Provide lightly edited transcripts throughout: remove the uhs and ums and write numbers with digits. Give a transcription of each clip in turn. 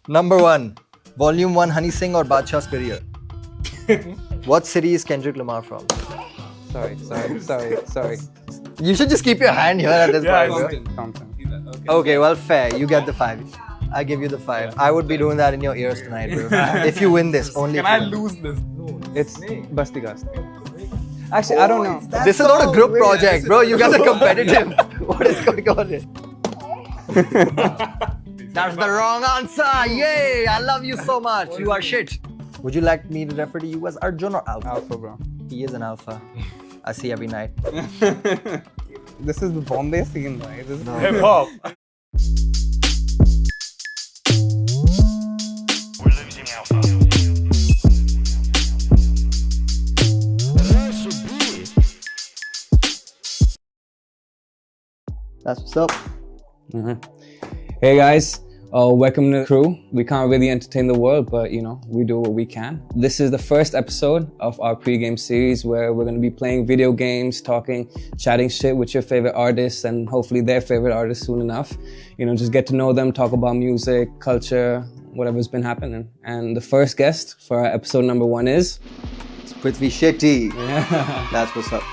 Number 1, Volume 1, Honey Singh or Badshah's career. What city is Kendrick Lamar from? Sorry. You should just keep your hand here at this point, bro. Compton. Okay, well, fair. You get the 5. I give you the 5. I would be doing that in your ears tonight, bro. If you win this, only. Can I lose this? No. It's Basti Gast. Actually, I don't know. This is not a group project, bro. You guys are competitive. What is going on here? That's the wrong answer. Yay! I love you so much. You are shit. Would you like me to refer to you as Arjun or Alpha? Alpha, bro. He is an alpha. I see every night. This is the Bombay scene, right? This is Hip hop. We're losing Alpha. That's what's up. Hey guys, welcome to the crew. We can't really entertain the world, but we do what we can. This is the first episode of our pre-game series where we're going to be playing video games, talking, chatting shit with your favorite artists and hopefully their favorite artists soon enough. Just get to know them, talk about music, culture, whatever's been happening. And the first guest for our episode number 1 is... It's Prithvi Shetty. Yeah. That's what's up.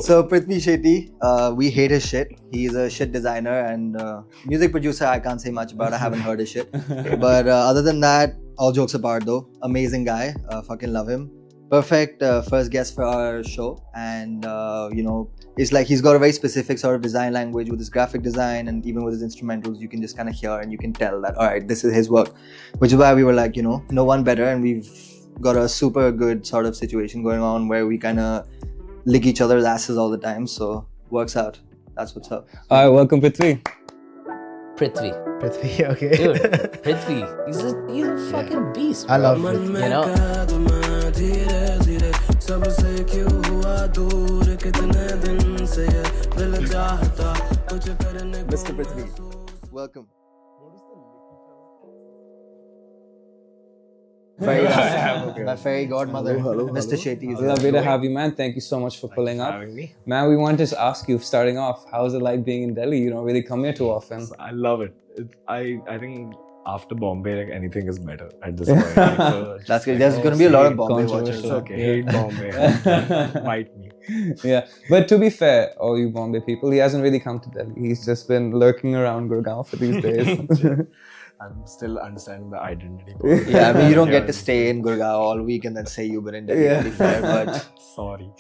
So Prithvi Shetty, we hate his shit. He's a shit designer and music producer. I can't say much about. I haven't heard his shit. But other than that, all jokes apart though, amazing guy. Fucking love him. Perfect first guest for our show. And it's like he's got a very specific sort of design language with his graphic design and even with his instrumentals. You can just kind of hear and you can tell that, all right, this is his work. Which is why we were like, no one better. And we've got a super good sort of situation going on where we kind of lick each other's asses all the time, so works out. That's what's up. Alright, welcome Prithvi. Prithvi. Prithvi, okay. Dude, Prithvi. He's a fucking beast, bro. I love Prithvi. Mr. Prithvi, welcome. My fairy godmother, Mr. Shetty. Is Lovely to have you, man. Thank you so much for pulling up. Having me. Man, we wanted to ask you, starting off, how is it like being in Delhi? You don't really come here too often. I love it. I think after Bombay, anything is better at this point. So That's good. There's going to be a lot of Bombay watchers. It's okay. Hate Bombay. Bite me. Yeah, but to be fair, all you Bombay people, he hasn't really come to Delhi. He's just been lurking around Gurugram for these days. I'm still understanding the identity. Yeah, I mean, you don't get to stay in Gurugram all week and then say you've been in Delhi. Yeah. To be fair, but Sorry.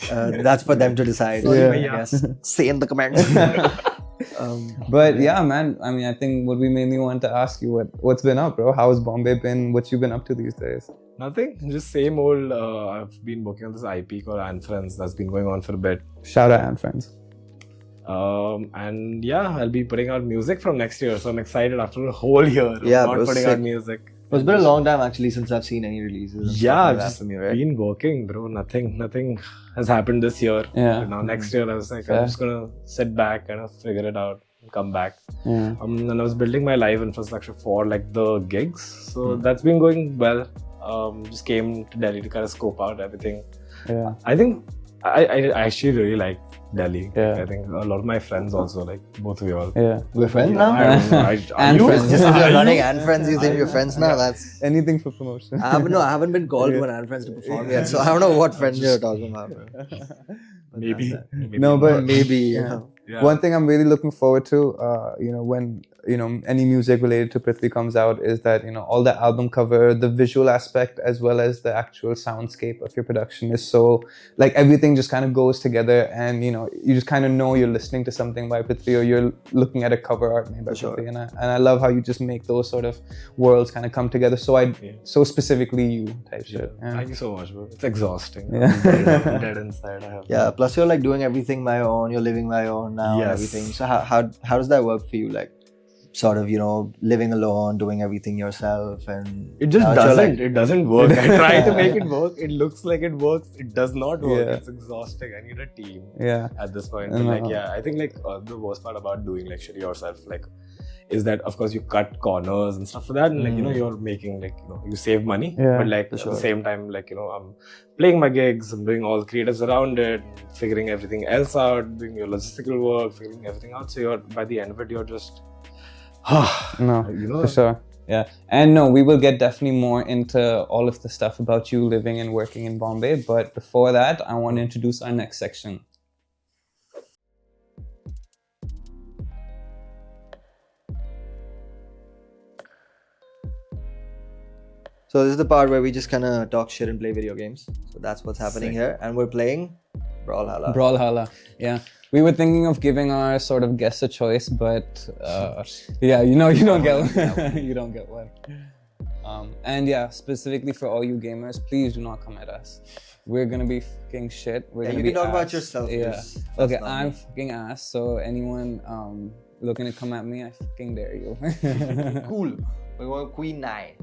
that's for them to decide. Yeah. I guess. Say in the comments. But yeah, man, I mean, I think what we mainly want to ask you, what's been up, bro? How has Bombay been? What you been up to these days? Nothing. Just same old. I've been working on this IP called And Friends that's been going on for a bit. Shout out and friends. And yeah, I'll be putting out music from next year. So I'm excited after a whole year of Yeah, not bro, putting sick. out music. It's been a long time actually since I've seen any releases. and stuff Yeah, like I've that just from you, right? been working, bro. Nothing has happened this year. Yeah. And now next year, I was like, Fair. I'm just gonna sit back, kind of figure it out, and come back. Yeah. And I was building my live infrastructure for like the gigs, so that's been going well. Just came to Delhi to kind of scope out everything. Yeah. I think I actually really like Delhi. Yeah. I think a lot of my friends also, like both of you all. Yeah. We're friends now? I don't know. Are And you? friends. Just Are you're you? running and friends, you think we're friends now? That's Anything for promotion. I haven't been called to an and friends to perform yet, so I don't know what friends you're talking about. Bro. Maybe. No, but Maybe, yeah. Yeah. One thing I'm really looking forward to, when any music related to Prithvi comes out, is that all the album cover, the visual aspect, as well as the actual soundscape of your production is so like everything just kind of goes together, and you just kind of know you're listening to something by Prithvi or you're looking at a cover art made by Prithvi, and I love how you just make those sort of worlds kind of come together. So specifically you type shit. Yeah. Thank you so much, bro. It's exhausting. Yeah. I'm dead inside. I have Yeah, plus you're like doing everything by your own, you're living by your own now and Yes. everything. So how does that work for you? Like sort of, living alone, doing everything yourself and It just now you're doesn't. It doesn't work. I try to make it work. It looks like it works. It does not work. Yeah. It's exhausting. I need a team Yeah. at this point. Uh-huh. But I think the worst part about doing like shit yourself, is that of course you cut corners and stuff like that, and you're making you save money, Yeah, but at the same time I'm playing my gigs, I'm doing all the creatives around it, figuring everything else out, doing your logistical work, figuring everything out. So by the end of it, you're just No, You know for sure. Yeah, and no, we will get definitely more into all of the stuff about you living and working in Bombay. But before that, I want to introduce our next section. So this is the part where we just kind of talk shit and play video games. So that's what's happening here, and we're playing Brawlhalla. Brawlhalla, yeah. We were thinking of giving our sort of guest a choice, but yeah, you don't get one. You don't get one. And yeah, specifically for all you gamers, please do not come at us. We're gonna be fucking shit. We're gonna you be can talk about ass. yourself. Yeah. 'cause that's Okay, not I'm me. fucking ass. So anyone looking to come at me, I fucking dare you. Cool. We're going Queen 9.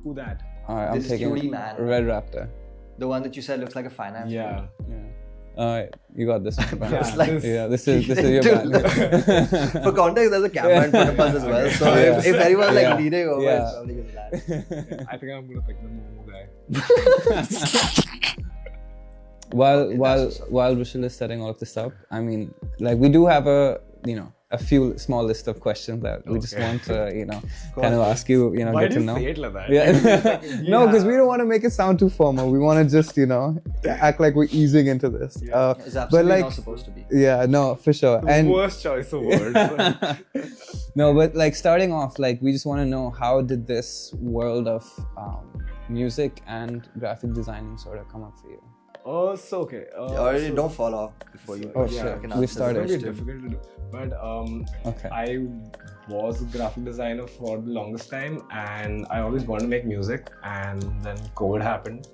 Who that? Alright, I'm This is taking cutie man. Red Raptor. The one that you said looks like a finance. Yeah. Yeah. Alright, you got this one. man. It's like- This is your Dude, bad. For context, there's a camera in front of us as well. So Yeah. if anyone's like Yeah. leaning over, Yeah. it's probably gonna land. I think I'm gonna pick the Momo guy. While Vishal is setting all of this up, I mean, like we do have a few small list of questions that we just want to kind of ask you, Why get do to you know. say it like that? Yeah. No, because we don't want to make it sound too formal. We want to just act like we're easing into this. Yeah. It's absolutely like- not supposed to be. Yeah, no, for sure. The And worst choice of words. no, but like starting off, like we just want to know, how did this world of music and graphic designing sort of come up for you? Oh, so okay. Already don't fall off before you. Oh, yeah, shit. I can We answer the started. It's question. difficult to do. But Okay. I was a graphic designer for the longest time, and I always wanted to make music. And then COVID happened,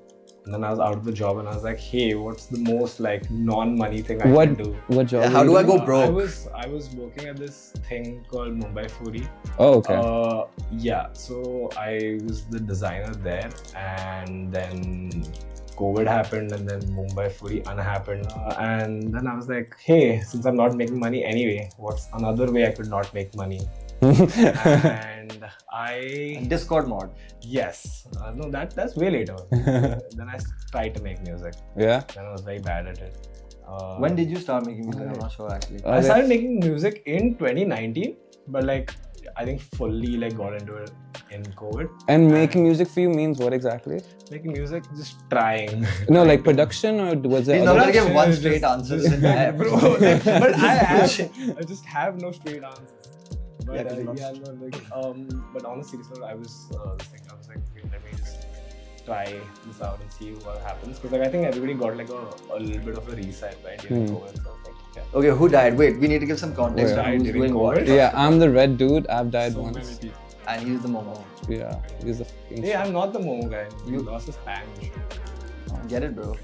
and then I was out of the job, and I was like, "Hey, what's the most like non-money thing I can do?" What job? Yeah, were how you do I doing? go broke? I was working at this thing called Mumbai-based. Oh, okay. Yeah, so I was the designer there, and then COVID happened, and then Mumbai-based unhappened, and then I was like, hey, since I'm not making money anyway, what's another way I could not make money? And I Discord mod. yes, no, that's way later. Then I tried to make music, Yeah. then I was very bad at it. When did you start making music? I'm not sure actually. I started making music in 2019, but like I think fully like got into it in COVID. And making music for you means what exactly? Making music, just trying. No, like production, or was it? He's not other- gonna give one Just- straight answer. Bro, like, but I just have no straight answers. But Yeah, 'cause you're not- yeah, no, like, but on a serious note, I was like, okay, let me just try this out and see what happens. Because like I think everybody got like a little bit of a reset, right? During COVID, so I was like, yeah. Okay, who died? Wait, we need to give some context Wait. on Died who's during doing what. COVID? Yeah, I'm the red dude. I've died So once. many people. And he's the Momo. Yeah, he's the fucking. Hey, I'm not the Momo guy. You You- lost his pan. Get it, bro.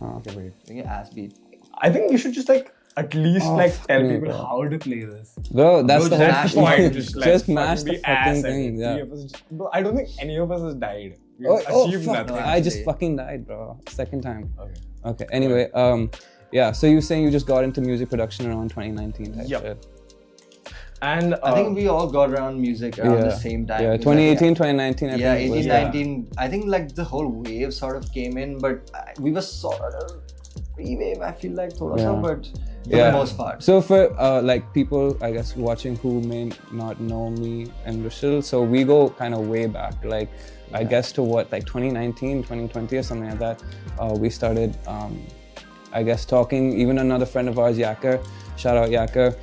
Okay, wait. You get ass beat. I think you should just like at least Oh, like tell fuck me, people bro. how to play this. Bro, that's Bro, the that's whole the point. point. Just, Just like, mash fucking the be fucking ass at thing. it. Yeah. Three of us just- bro, I don't think any of us has died. We Oh, achieved fuck! nothing. I just actually. fucking died, bro. Second time. Okay. Okay. Anyway, yeah. So you're saying you just got into music production around 2019 type Yep. shit. And I think we all got around music around the same time. Yeah, because, 2018, 2019. I Yeah, think 18, was, 19. I think like the whole wave sort of came in, but we were sort of pre-wave, I feel like, thoda sa, Yeah. but for Yeah. the most part. So for like people, I guess, watching who may not know me and Vishal, so we go kind of way back, like I guess to what, like 2019, 2020 or something like that. We started, I guess, talking. Even another friend of ours, Yaker, shout out Yaker,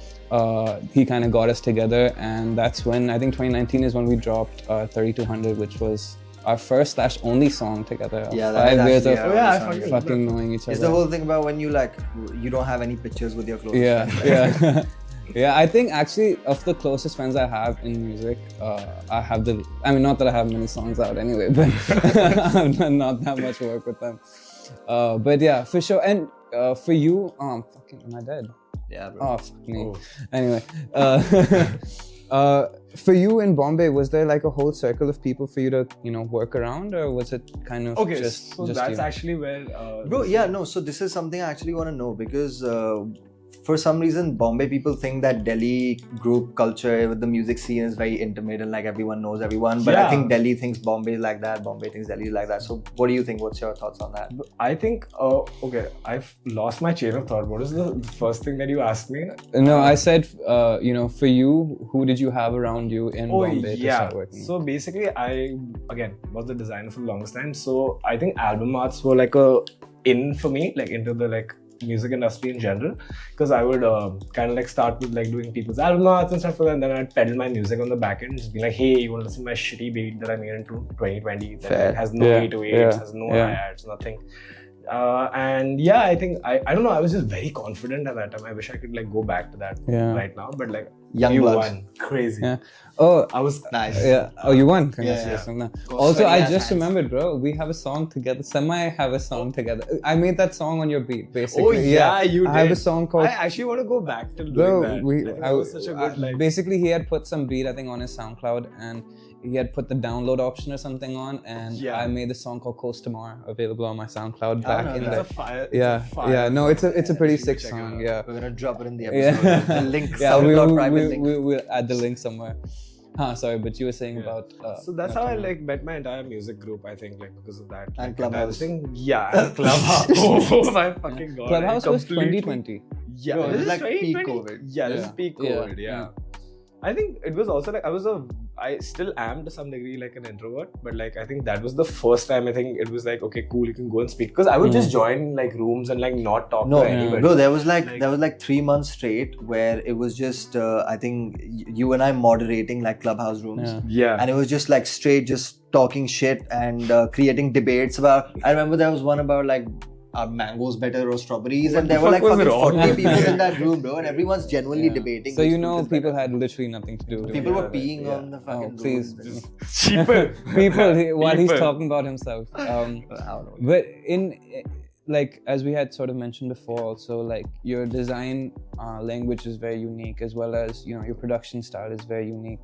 he kind of got us together, and that's when, I think 2019 is when we dropped 3200, which was our first / only song together. Yeah, that 5 is years of actually our Oh, yeah, I only song. fucking knowing each other. It's the whole thing about when you like, you don't have any pictures with your close Yeah, friends. yeah. Yeah, I think actually of the closest friends I have in music, I have I mean, not that I have many songs out anyway, but I've done not that much work with them. But yeah, for sure. And for you, fucking, am I dead? Yeah, bro. Oh, fuck me. Oh. Anyway, for you in Bombay, was there like a whole circle of people for you to, work around, or was it kind of okay, just so just that's you? actually where. Bro, yeah, no, so this is something I actually want to know because for some reason, Bombay people think that Delhi group culture with the music scene is very intimate and like everyone knows everyone. But I think Delhi thinks Bombay is like that. Bombay thinks Delhi is like that. So what do you think? What's your thoughts on that? I think, okay, I've lost my chain of thought. What is the first thing that you asked me? No, I said, for you, who did you have around you in Bombay to start working? So basically, I, again, was the designer for the longest time. So I think album arts were like a in for me, like into the like music industry in general, because I would kind of like start with like doing people's album arts and stuff like that, and then I'd peddle my music on the back end, just be like, hey, you want to listen to my shitty beat that I made in 2020 that has no 808s, has no hi-hats, nothing. And yeah, I think I don't know, I was just very confident at that time. I wish I could like go back to that right now, but like Young you bloods. won. Crazy. Yeah. Oh, I was nice. Yeah. Oh, you won. Yeah. No. Also, I just remembered, bro. We have a song together. Semi have a song together. I made that song on your beat, basically. Oh yeah, you did. I have a song called. I actually want to go back to doing that. I was such a good like. Basically, he had put some beat, I think, on his SoundCloud, and he had put the download option or something on, and I made a song called Coast Tomorrow, available on my SoundCloud back in there. Yeah. No, it's a pretty sick song. Yeah. We're gonna drop it in the episode. The link. Yeah, SoundCloud private link. we'll add the link somewhere. Sorry, but you were saying about. So that's how I like met my entire music group. I think like because of that. And Clubhouse. Yeah, and Clubhouse. Oh my fucking god! Clubhouse was 2020. Yeah, Bro, this is like peak 2020. COVID. Yeah, this is peak COVID. Yeah. I think it was also like I still am to some degree like an introvert, but like I think that was the first time I think it was like, okay, cool, you can go and speak, because I would just join like rooms and like not talk to anybody. Bro, there was like 3 months straight where it was just I think you and I moderating like Clubhouse rooms. Yeah. And it was just like straight just talking shit and creating debates about. I remember there was one about like are mangoes better or strawberries, and there were like fucking 40 people in that room, bro, and everyone's genuinely debating. So people had literally nothing to do. People were peeing on the fucking please. People while he's talking about himself. But in like as we had sort of mentioned before, also like your design language is very unique, as well as your production style is very unique.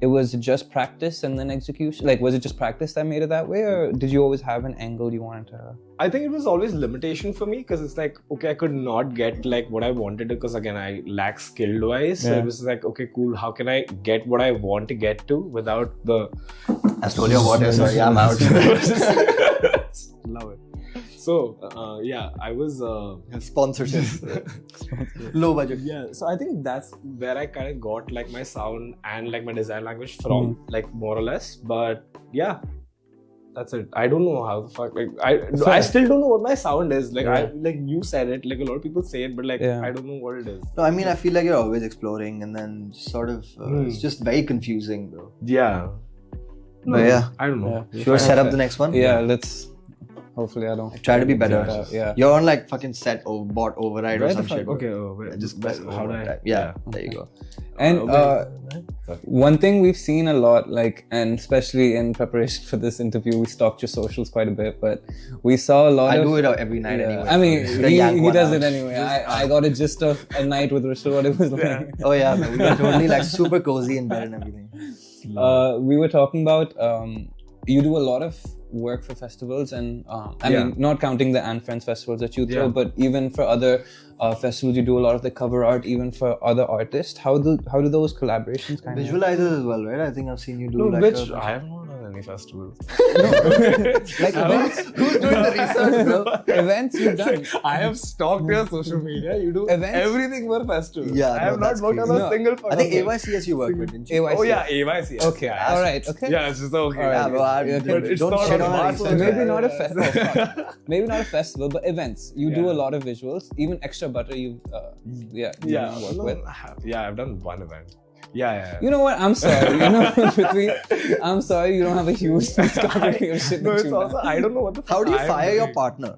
It was just practice and then execution? Like, was it just practice that made it that way, or did you always have an angle you wanted to? I think it was always limitation for me, because it's like, okay, I could not get like what I wanted to, because again, I lack skill-wise. So it was like, okay, cool, how can I get what I want to get to without the... I stole your water, sorry, I'm out. Love it. So, I was... Sponsorship. Low budget. Yeah, so I think that's where I kind of got like my sound and like my design language from, like more or less. But yeah, that's it. I don't know how the fuck, like, I still don't know what my sound is. Like, like you said it, like a lot of people say it, but like, I don't know what it is. No, I mean, I feel like you're always exploring, and then sort of, it's just very confusing, bro. Yeah. But yeah. I don't know. Should we set up the next one? Yeah, let's... Hopefully I don't... Try to be better. Yeah. You're on like fucking set or bot override or some shit. Okay, just press how do I... Yeah, there you go. And one thing we've seen a lot, like, and especially in preparation for this interview, we stalked your socials quite a bit, but we saw a lot I of... do it every night anyway. I mean, he does it anyway. I got a gist of a night with Rishtu, what it was like. Oh yeah, man, we were totally like super cozy in bed and everything. We were talking about, you do a lot of work for festivals, and I mean, not counting the Anne Friends festivals that you throw, but even for other festivals, you do a lot of the cover art, even for other artists. How do those collaborations kind of... Visualizers as well, right? I think I've seen you do I have not done any festivals. Like events? Who's doing the research, bro? Events you've done. I have stalked your social media. You do events? Everything for festivals. Yeah, I have not worked on a single fucking I think AYCS you worked with, didn't you? AYCS. Oh yeah, AYCS. Okay, alright, okay. Yeah, it's just okay. Yeah, bro, don't shit on our So maybe not a festival. Maybe not a festival, but events. You do a lot of visuals. Even Extra Butter, you work with. Yeah, I've done one event. Yeah. You know what? I'm sorry. Prithvi, I'm sorry you don't have a huge discography of shit. No, it's also, I don't know what the fuck. How do you fire your partner?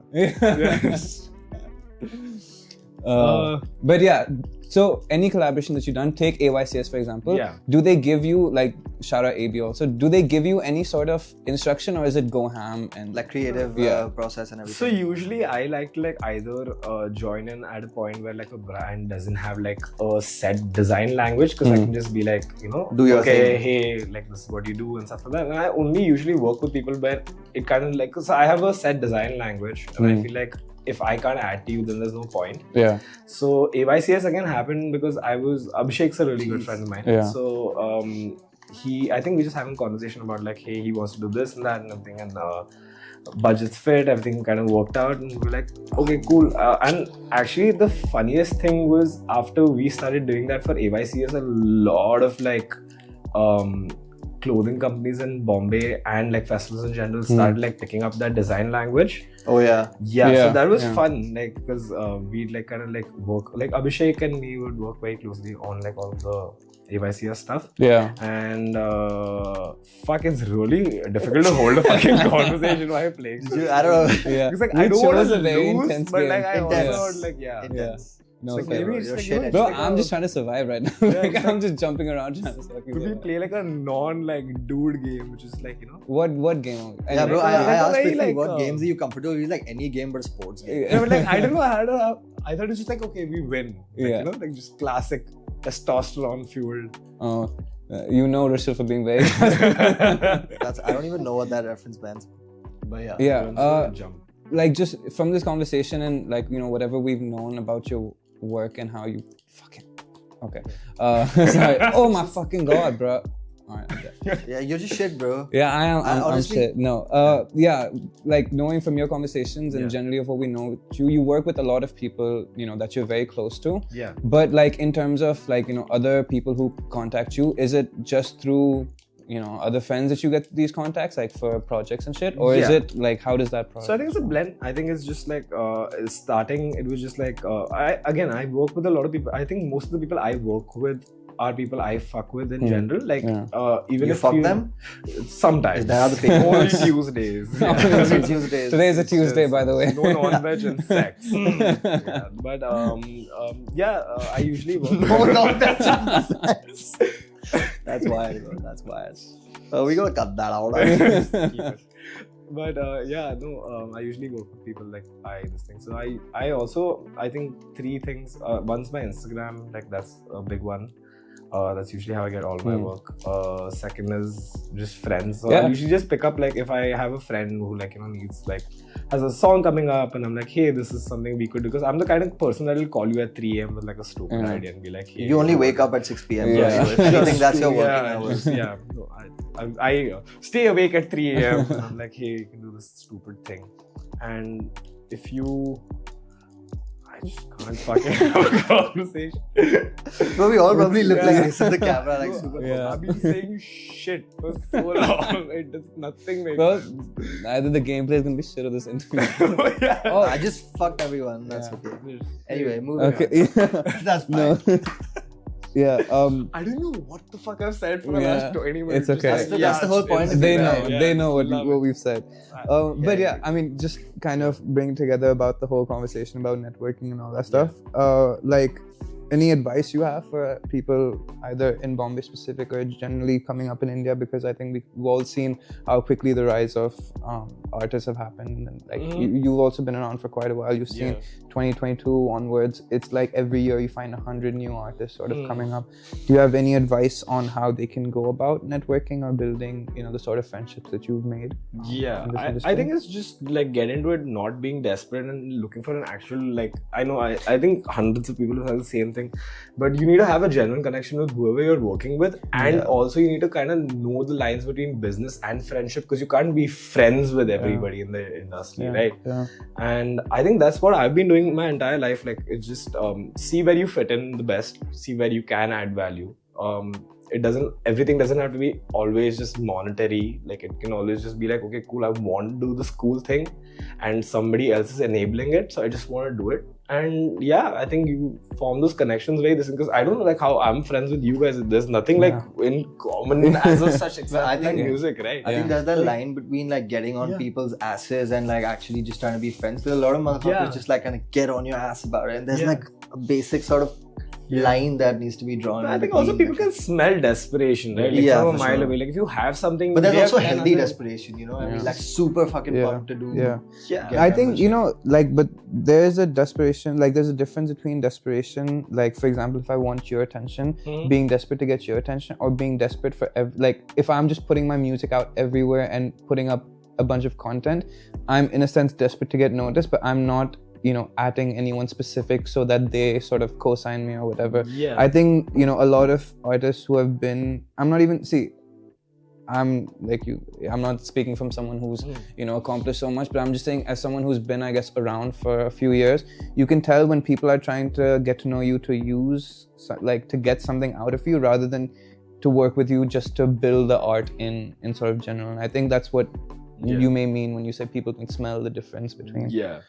But yeah, so any collaboration that you've done, take AYCS for example. Yeah. Do they give you, like, shout out AB also, do they give you any sort of instruction, or is it go ham and like creative process and everything? So usually I like to like either join in at a point where like a brand doesn't have like a set design language, because I can just be like, do your thing. Hey, like this is what you do and stuff like that. And I only usually work with people where it kind of like, so I have a set design language, and I feel like if I can't add to you, then there's no point. Yeah. So AYCS again happened because Abhishek's a really good friend of mine. Yeah. So I think we just having a conversation about like, hey, he wants to do this and that and everything, and budgets fit, everything kind of worked out, and we're like, okay, cool. And actually, the funniest thing was after we started doing that for AYCS, a lot of like clothing companies in Bombay and like festivals in general started like picking up that design language. Oh yeah. Yeah, so that was fun, like because we'd like kind of like work, like Abhishek and me would work very closely on like all the AYCS stuff. Yeah. And it's really difficult to hold a fucking conversation while playing. I don't know. Yeah. It's like I don't want to a very lose, intense but game. like I Intense. also like Intense. No, like fair. maybe it's You're like, shit at Bro, it. I'm just trying to survive right now. Like, I'm just jumping around trying to Could we survive. play like a dude game, which is like, What game? Yeah, bro. I like, asked very, Prithvi, like, what games are you comfortable with? He's like, any game but a sports game. yeah, but like I don't know how to. I thought it's just like, okay, we win. Like, Yeah. like just classic testosterone fueled. Rishal for being very. I don't even know what that reference means. But yeah. Yeah. Jump. Like just from this conversation and like whatever we've known about your work and how you fucking okay. Sorry. Oh my fucking god, bro. Alright. Okay. Yeah, you're just shit, bro. Yeah, I am. I'm honestly- shit. No. Yeah, like knowing from your conversations and generally of what we know, you work with a lot of people, that you're very close to. Yeah. But like in terms of like, other people who contact you, is it just through, other friends that you get these contacts like for projects and shit? Or is it like, how does that process? So I think it's a blend. I think it's just like starting, it was just like, I work with a lot of people. I think most of the people I work with are people I fuck with in general. Like, even You if fuck them? Sometimes. There are the people. Only Tuesdays. Yeah. Tuesdays. Today is a Tuesday, by the way. No non-veg and sex. Yeah. But I usually work. No, that's wild, bro. That's wild. We gotta cut that out. Keep it. But I usually work with people like this thing. So I think three things. One's my Instagram, like that's a big one. That's usually how I get all my work. Second is just friends. So I usually just pick up, like if I have a friend who needs has a song coming up and I'm like, hey, this is something we could do. Because I'm the kind of person that will call you at 3 a.m. with like a stupid idea and be like, hey. You only wake up at 6 p.m. Yeah. So if anything, that's your working hours. Yeah. No, I stay awake at 3 a.m. and I'm like, hey, you can do this stupid thing. And if you... I just can't fucking have a conversation. Bro, we all probably look like this in the camera, like super. Yeah. I've been saying shit for so long. It does nothing make Well, sense. either the gameplay is gonna be shit or this interview. Yeah. Oh, I just fucked everyone. That's okay. Anyway, moving Okay. on. That's fine. No. Yeah. I don't know what the fuck I've said for the Yeah, last 20 minutes. it's okay. That's the whole point. They know. Yeah. They know Love what it. we've said. But yeah, I mean, just kind of bring together about the whole conversation about networking and all that stuff. Like, any advice you have for people either in Bombay specific or generally coming up in India? Because I think we've all seen how quickly the rise of artists have happened. And like you've also been around for quite a while. You've seen 2022 onwards. It's like every year you find 100 new artists sort of coming up. Do you have any advice on how they can go about networking or building, the sort of friendships that you've made? Yeah, in this I industry? think it's just like get into it, not being desperate and looking for an actual I think hundreds of people have the same thing, but you need to have a genuine connection with whoever you're working with, and also you need to kind of know the lines between business and friendship, because you can't be friends with everybody in the industry, right? Yeah. And I think that's what I've been doing my entire life. Like, it's just see where you fit in the best, see where you can add value. Everything doesn't have to be always just monetary. Like, it can always just be like, okay, cool, I want to do this cool thing and somebody else is enabling it, so I just want to do it. And yeah, I think you form those connections very this, because I don't know like how I'm friends with you guys. There's nothing like in common as of such, except I think- like music, right? I think there's the line between like getting on people's asses and like actually just trying to be friends. There's a lot of motherfuckers just like kind of get on your ass about it, and there's like a basic sort of line that needs to be drawn. But I in think between. also people can smell desperation, right? Like Yeah, from a for mile sure. away. Like if you have something, But there's they also have healthy another- desperation, I mean, like super fucking pumped to do. Yeah. Yeah. get I that think, much. but there's a desperation, like there's a difference between desperation, like for example, if I want your attention, being desperate to get your attention, or being desperate for, like if I'm just putting my music out everywhere and putting up a bunch of content, I'm in a sense desperate to get noticed, but I'm not atting anyone specific so that they sort of co-sign me or whatever. Yeah. I think, a lot of artists who have been, I'm like you, I'm not speaking from someone who's, accomplished so much, but I'm just saying as someone who's been, I guess, around for a few years, you can tell when people are trying to get to know you to use, to get something out of you rather than to work with you just to build the art in sort of general. And I think that's what you may mean when you say people can smell the difference between. Yeah.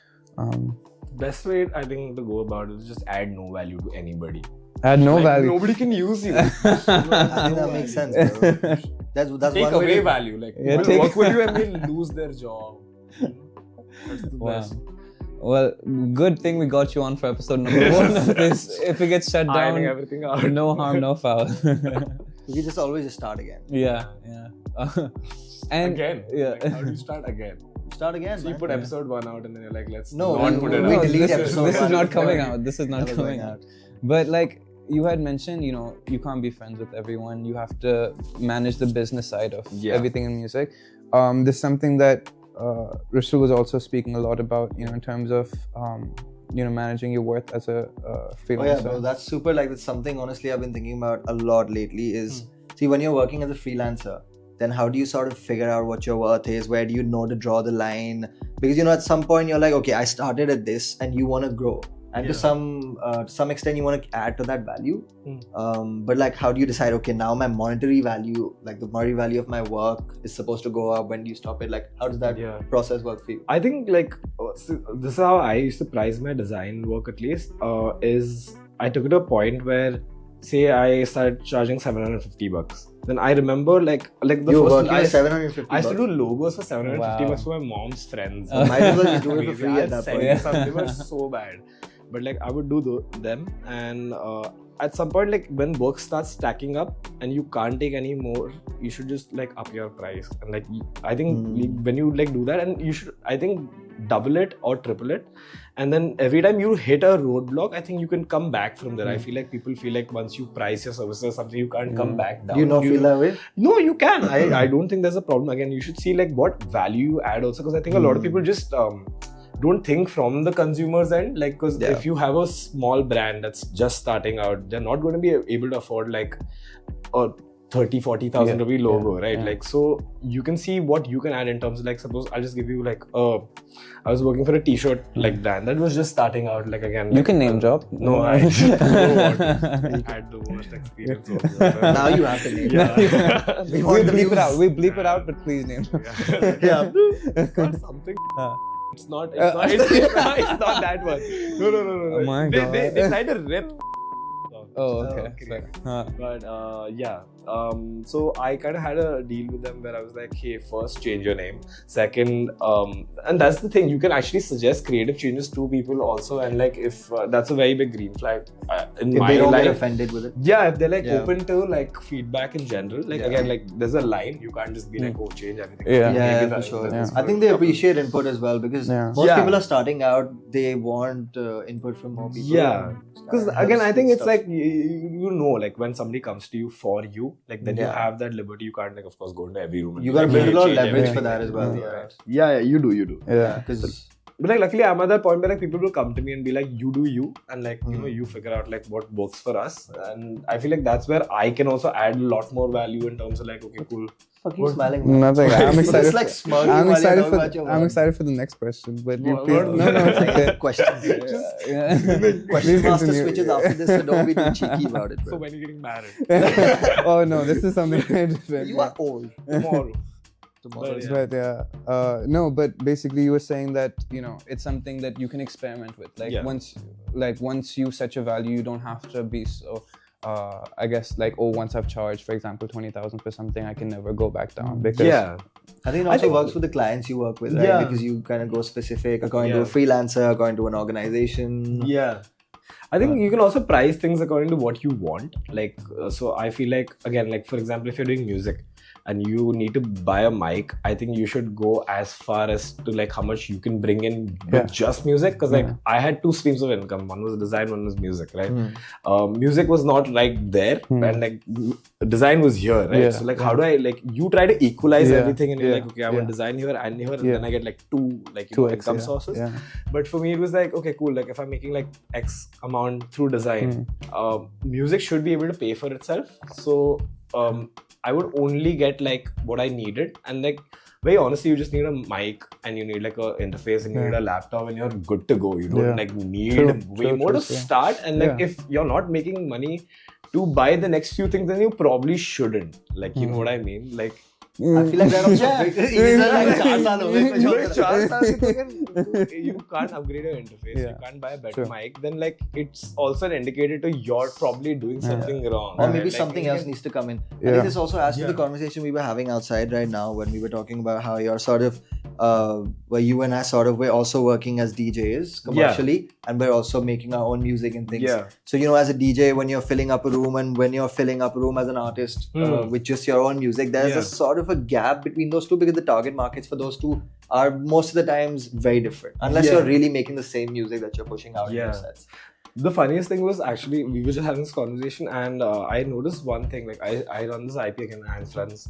Best way I think to go about it is just add no value to anybody. Add no value. Nobody can use you. I think that makes sense, bro. That's Take one way away to... value. Like Yeah, people work with you and they lose their job. That's the Wow. best. Well, good thing we got you on for episode number 1 of this. If it gets shut Ironing down, everything out. no harm, no foul. You can just always start again. Yeah. And Again. yeah. Like, how do you start again? Start again, So you man. put episode 1 out and then you're like, let's No, not we- put it we out. delete this episode is one. not coming Never- out. This is not never coming going out. But like you had mentioned, you can't be friends with everyone. You have to manage the business side of everything in music. There's something that Rishul was also speaking a lot about, in terms of managing your worth as a freelancer. Oh yeah, bro, that's super. Like, that's something honestly I've been thinking about a lot lately. Is see, when you're working as a freelancer, then how do you sort of figure out what your worth is? Where do you know to draw the line? Because at some point you're like, okay, I started at this, and you want to grow, and to some extent you want to add to that value. But like, how do you decide? Okay, now my monetary value, like the monetary value of my work, is supposed to go up. When do you stop it? Like, how does that process work for you? I think this is how I used to price my design work at least. Is I took it to a point where, say, I started charging $750. Then I remember like the You're first working at 750. I used to do logos for $750 Wow. for my mom's friends. Might as well just do it for free I'd at that send point. you some. They were so bad, but like I would do them, and at some point, like when work starts stacking up and you can't take any more, you should just like up your price. And like I think when you like do that, and you should, I think, double it or triple it. And then every time you hit a roadblock, I think you can come back from there. I feel like people feel like once you price your services or something, you can't come back down. Do you not feel that way? No, you can. I don't think there's a problem. Again, you should see like what value you add also, because I think a lot of people just don't think from the consumer's end. Like, because if you have a small brand that's just starting out, they're not going to be able to afford like a 30,000-40,000 rupee logo, right? Like, so you can see what you can add in terms of, like, suppose I'll just give you like I was working for a t-shirt like brand that was just starting out. Like, again, You can name drop. no, I had the worst experience also. Now you have to name. Yeah. We bleep it out. We bleep it out, but please name drop. Yeah. It's got something. It's not that one. No. Oh my God. They tried to rip. Oh, okay. Fair. But so I kind of had a deal with them where I was like, hey, first change your name. Second, and that's the thing, you can actually suggest creative changes to people also, and like if that's a very big green flag in If my they don't life. get offended with it. Yeah, if they're like open to like feedback in general, like again, like there's a line, you can't just be like, oh, change everything. Yeah. Yeah, Maybe for that- sure. that's I good. think they appreciate input as well, because most Yeah. people are starting out, they want input from more people. Yeah. Because That again, helps I think with it's stuff. like you know, like when somebody comes to you for you, like then you have that liberty. You can't like, of course, go into every room. And You be gotta like, build a "Hey, lot of change leverage everything." for that as well. Yeah, you do. Yeah. Because But like, luckily, I'm at that point where like people will come to me and be like, "You do you," and like you figure out like what works for us. And I feel like that's where I can also add a lot more value in terms of like, okay, cool. fuck you smiling. man. Nothing. I'm It's excited. like smirking I'm while excited you're for. talking about your I'm work. excited for the next question. But you What- please. what- No, it's okay. Questions. Yeah. Question Please master continue. switches after this, so don't be too cheeky about it, So bro. when you're getting married Oh no, this is something very different. You are old. tomorrow. Tomorrow. But, But yeah, no, but basically you were saying that it's something that you can experiment with. Like once you set your value, you don't have to be so. I guess like once I've charged, for example, 20,000 for something, I can never go back down because I think it also works with the clients you work with, right? Yeah. Because you kind of go specific according to a freelancer, according to an organization. Yeah. I think you can also price things according to what you want. Like, so I feel like, again, like for example, if you're doing music and you need to buy a mic, I think you should go as far as to like how much you can bring in with just music. Because like I had two streams of income. One was design, one was music, right? Music was not right there, and like design was here, right? So like how do I, like, you try to equalize everything, and you're like, okay, I want design here and here, and then I get like two income sources. But for me it was like, okay, cool, like if I'm making like X amount through design, music should be able to pay for itself. So I would only get like what I needed, and like very honestly, you just need a mic and you need like a interface and you need a laptop and you're good to go. You don't like need way more to start. And like if you're not making money to buy the next few things, then you probably shouldn't. Like, you know what I mean? Like, I feel like that also you can't upgrade your interface, you can't buy a better mic, then like it's also an indicator to you're probably doing something wrong. Or maybe something else needs to come in. I think this also adds to the conversation we were having outside right now when we were talking about how you're sort of where you and I sort of we're also working as DJs commercially, and we're also making our own music and things. So, you know, as a DJ, when you're filling up a room and when you're filling up a room as an artist with just your own music, there's a sort of a gap between those two, because the target markets for those two are most of the times very different, unless you're really making the same music that you're pushing out in your sets. The funniest thing was, actually, we were just having this conversation, and I noticed one thing. Like, I run this IP again, and friends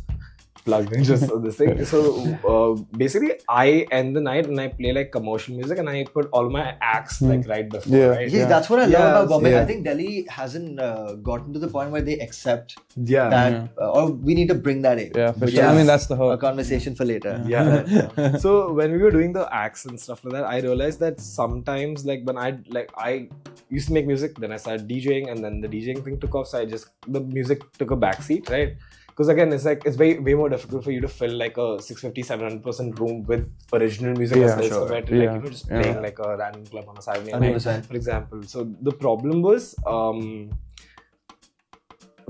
plugged in just this thing. So basically, I end the night and I play like commercial music, and I put all my acts like right before. Right? Yes, that's what I love about Bombay. I think Delhi hasn't gotten to the point where they accept that, or we need to bring that in. Yeah, for sure. I mean, that's the whole a conversation for later. So when we were doing the acts and stuff like that, I realized that sometimes, like when I used to make music, then I started DJing, and then the DJing thing took off. So the music took a backseat, right? Because again, it's way more difficult for you to fill like a 650-700% room with original music as compared to like, you know, just playing like a random club on a Saturday night, for example. So the problem was, what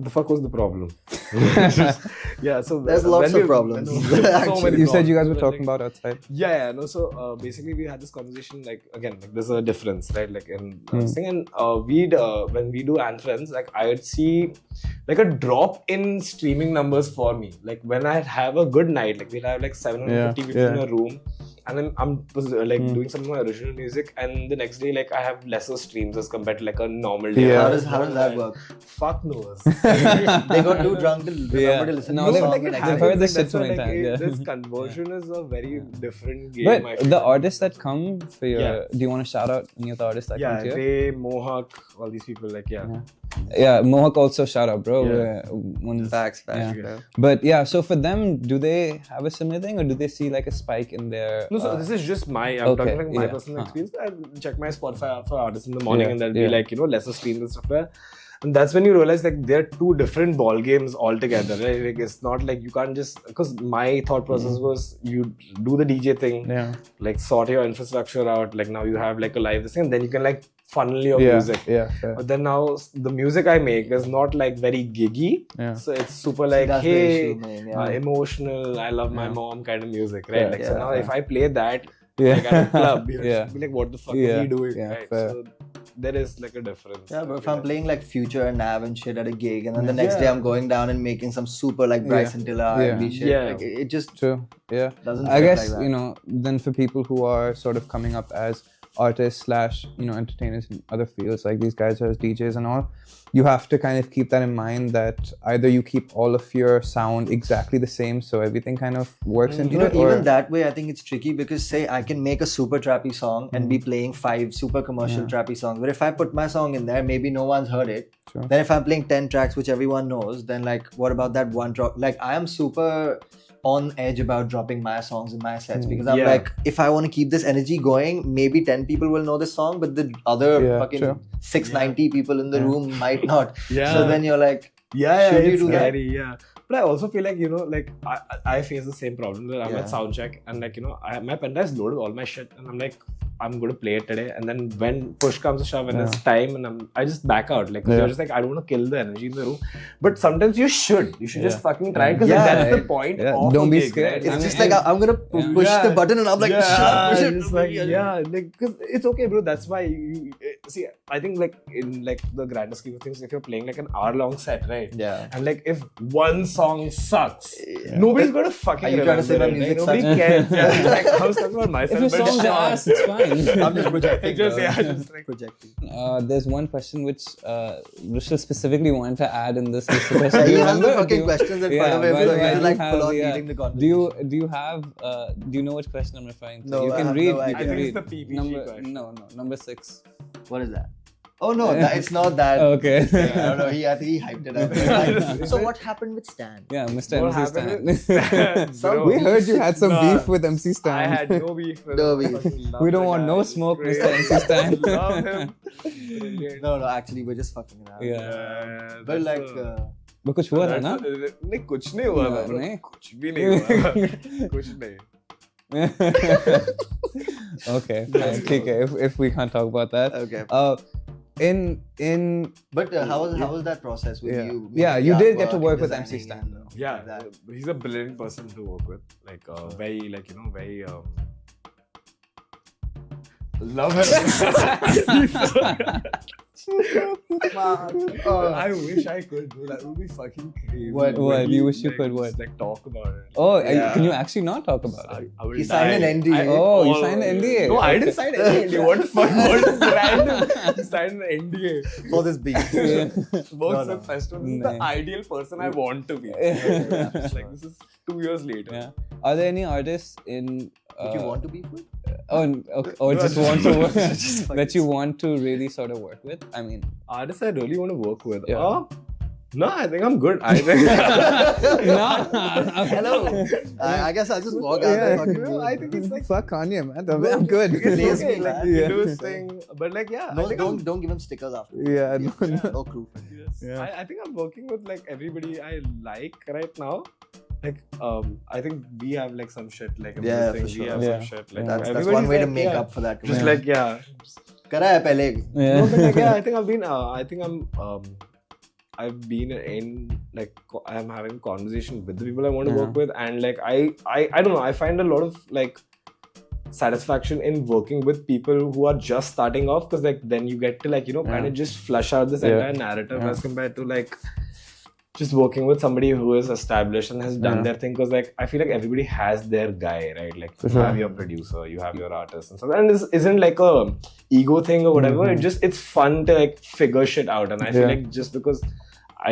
the fuck was the problem? So there's lots of problems. You said you guys were talking about outside. So basically we had this conversation, like, again, like there's a difference, right? Like in this thing, and when we do and friends, like I would see like a drop in streaming numbers for me. Like when I have a good night, like we'll have like 750 people in a room, and then I'm like doing some of my original music, and the next day like I have lesser streams as compared to like a normal day. How does that work? Fuck knows. They got too drunk to remember to listen to the song. I've heard this shit so many times. This conversion is a very different game. But the artists that come for your, do you want to shout out any of the artists that come to you? Ray, Mohawk, all these people, like Mohawk also shout out, bro. Facts. But so for them, do they have a similar thing, or do they see like a spike in their? No, so this is just I'm talking like my personal experience. I check my Spotify for artists in the morning, and there'll be like, you know, lesser streams and stuff there. And that's when you realize like they're two different ball games altogether, right? Like it's not like you can't just, because my thought process was you do the DJ thing, like sort your infrastructure out, like now you have like a live thing, and then you can like funnel your music. But then now the music I make is not like very giggy, so it's super like, hey, emotional, I love my mom kind of music, right? Like so now if I play that like at a club, you'll be like, what the fuck is he doing, right? So there is like a difference. But if I'm playing like Future and Nav and shit at a gig, and then the next day I'm going down and making some super like Bryson Tiller R&B shit, like it just doesn't. I guess like that. You know, then for people who are sort of coming up as artists / you know, entertainers in other fields, like these guys are as DJs and all, you have to kind of keep that in mind, that either you keep all of your sound exactly the same so everything kind of works into it, even that way I think it's tricky, because say I can make a super trappy song and be playing 5 super commercial trappy songs, but if I put my song in there, maybe no one's heard it. Then if I'm playing 10 tracks which everyone knows, then like what about that one drop? Like I am super on edge about dropping my songs in my sets, because I'm like, if I want to keep this energy going, maybe 10 people will know this song, but the other fucking 690 people in the room might not. So then you're like, should you do that? But I also feel like, you know, like I face the same problem where I'm at soundcheck, and like, you know, my pen drive is loaded with all my shit, and I'm like, I'm going to play it today, and then when push comes to shove, when it's time, and I just back out. Like, you're just like, I don't want to kill the energy in the room. But sometimes you should just fucking try, because that's the point of don't be gig, scared. right? It's just like I'm gonna push the button, and I'm like, shut up, push it. Like, like, because it's okay, bro. That's why see, I think like in like the grander scheme of things, if you're playing like an hour-long set, right? Yeah. And like if one song sucks, nobody's gonna fucking Are you trying to say remember my it, music like, nobody cares. Yeah, like, I was talking about myself. If your but songs are ass, it's fine. I'm just projecting. just, bro. yeah, just like projecting. There's one question which Rushil specifically wanted to add in this list. He has the fucking questions in front of him, so he's like have, full on yeah. leading the Do conversation. you know which question I'm referring to? No, you I can have read. no You idea. can I think read. it's the PPG number, question. No, number 6. What is that? Oh no, it's not that. Okay. I don't know. I think he hyped it up. Like, so what happened with Stan? Yeah, Mr. What MC happened Stan. Bro, We heard you had some Nah. beef with MC Stan. I had no beef with No him. beef. I fucking love We don't the want guy. no He's smoke, great. Mr. MC Stan. Love him. Brilliant. No, actually, we're just fucking around. Yeah. But that's like, But कुछ हुआ था ना? नहीं कुछ नहीं हुआ था नहीं? कुछ भी नहीं हुआ कुछ नहीं Okay, fine. ठीक है. If we can't talk about that. okay. In But how was that process with Yeah. you? Yeah, making you the did get to artwork work and with MC designing Stan, and yeah that. he's a brilliant person to work with like very like very love him I wish I could do that. It would be fucking crazy. What? What? He, You wish you like, could just, what? like talk about it. Oh, Yeah. can you actually not talk about it? I will He signed die. an NDA. Oh, you signed an NDA? No, I Okay. didn't sign an NDA. What the fuck? What random? He signed an NDA. For this beat. Works No. with festival. This is the Nah. ideal person I want to be. Yeah. It's like this is 2 years later. Yeah. Are there any artists in? Did you want to be with? Okay, or just want to work that you want to really sort of work with? I mean, Artists I really want to work with. Yeah. No, I think I'm good. I think. Hello. I guess I'll just walk out there. Fucking No, move. I think it's like. Fuck Kanye, man. I'm good. Lazy, Okay, like, man. he Yeah. do his thing, but like yeah, No, I think don't give him stickers after. Yeah, no, no. No crew. Yes. Yeah. I think I'm working with like everybody I like right now. Like I think we have like some shit like in Yeah, this thing. for sure. We have Yeah. some shit like That's everybody's one way to like, make yeah, up for that. Just Yeah. like Kara hai pehle. yeah. No, but like, yeah, I think I've been. I think I've been in like I'm having a conversation with the people I want to Yeah. work with, and like I don't know. I find a lot of like satisfaction in working with people who are just starting off, because like then you get to like kind of just flush out this Yeah. entire narrative Yeah. as compared to like just working with somebody who is established and has done Yeah. their thing, because like I feel like everybody has their guy, right? Like For you sure. have your producer, you have your artist and stuff, and this isn't like a ego thing or whatever. Mhm. It's fun to like figure shit out, and I feel Yeah. like just because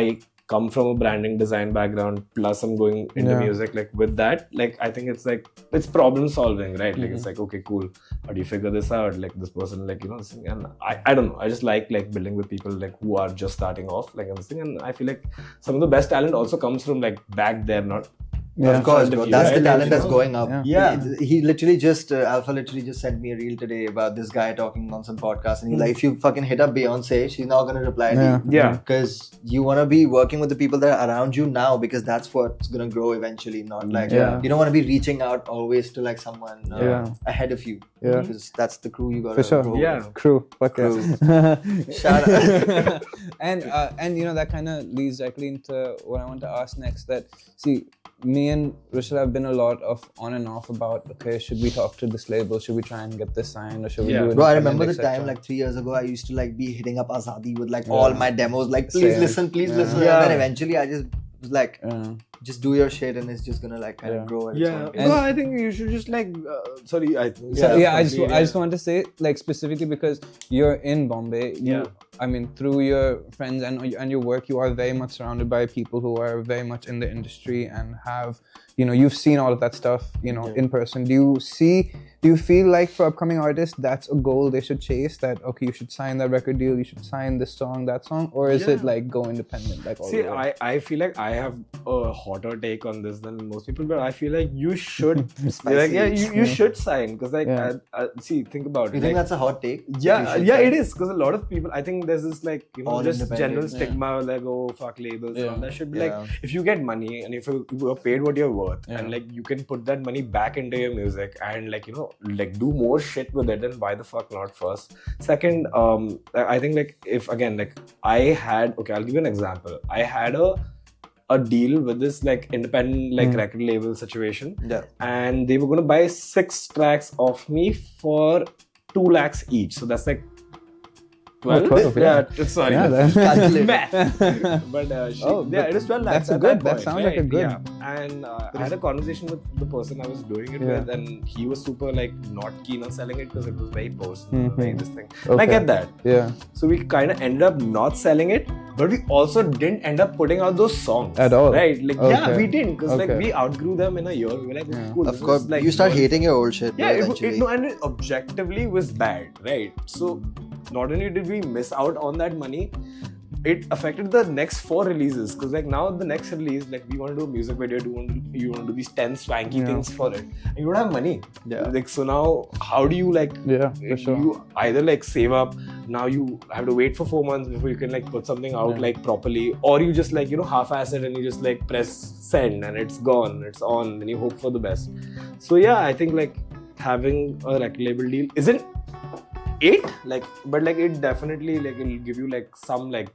I come from a branding design background plus I'm going into Yeah. music, like with that, like I think it's like it's problem solving, right? Like it's like, okay, cool, how do you figure this out? Like this person, like this thing. And I don't know, I just like building with people like who are just starting off, like this thing. And I feel like some of the best talent also comes from like back there, not Of course, front bro. of you, That's right? the talent Like, that's you know? going up. Yeah. He literally just Alpha literally just sent me a reel today about this guy talking on some podcast, and he's like, if you fucking hit up Beyonce, she's not gonna reply to you. Yeah. Because you want to be working with the people that are around you now, because that's what's gonna grow eventually. Not like Yeah. you don't want to be reaching out always to like someone Yeah. ahead of you. Yeah. Because that's the crew you gotta For sure. grow Yeah. with. Crew. Fuck Crew. yeah. Shout out. and that kind of leads directly into what I want to ask next. That see, me and Rushil have been a lot of on and off about, okay, should we talk to this label? Should we try and get this signed, or should we Yeah. do it? Bro, I remember the time like 3 years ago, I used to like be hitting up Azadi with like all my demos, like please Same. listen, please Yeah. listen. Yeah. And then eventually I just was like, Yeah. just do your shit and it's just gonna like kind Yeah. of grow. at its Yeah, own pace. no, I think you should just like sorry, I think So, yeah, I completely, just want to say, like, specifically because you're in Bombay, Yeah. I mean, through your friends and your work, you are very much surrounded by people who are very much in the industry and have, you've seen all of that stuff, in person. Do you feel like for upcoming artists, that's a goal they should chase? That, okay, you should sign that record deal, you should sign this song, that song, or is it like go independent? Like all See, the way? I feel like I have a hotter take on this than most people, but I feel like you should, like, yeah, you should sign, because like, Yeah. see, think about it. You think like, that's a hot take? yeah, You should yeah, sign? it is, because a lot of people, I think there's this like, All just independent, general yeah. stigma, like, oh, fuck labels, and all that should be Yeah. like, if you get money and if you are paid what you're worth, Yeah. and like you can put that money back into your music and like, like do more shit with it, then why the fuck not first? Second, I think like if again, like I had, okay, I'll give you an example. I had a deal with this like independent like record label situation, Yeah. and they were going to buy 6 tracks off me for 2 lakhs each. So that's like 12? 12, yeah. Sorry. Yeah, that- Calculator. Math. But but it was 12 lakhs. that's at good. That That point, sounds like a right? good- Yeah. And I had a conversation with the person I was doing it Yeah. with, and he was super like not keen on selling it because it was very personal, Mhm. very this thing. And I Okay. get that. Yeah. So we kind of ended up not selling it, but we also didn't end up putting out those songs At all? right? Like yeah, Okay. we didn't because like Okay. we outgrew them in a year. We were like, Yeah. cool. Of this course, is, like, you start more- hating your old shit. yeah, eventually. and it objectively was bad, right? So not only did we miss out on that money, it affected the next 4 releases because like now the next release, like we want to do a music video, you want to do these 10 swanky Yeah. things for it, and you don't have money. Yeah. Like so now, how do you like? Yeah, for sure. You either like save up. Now you have to wait for 4 months before you can like put something out Yeah. like properly, or you just like half-ass it and you just like press send and it's gone, it's on, and you hope for the best. So yeah, I think like having a record label deal isn't it like, but like it definitely like it'll give you like some like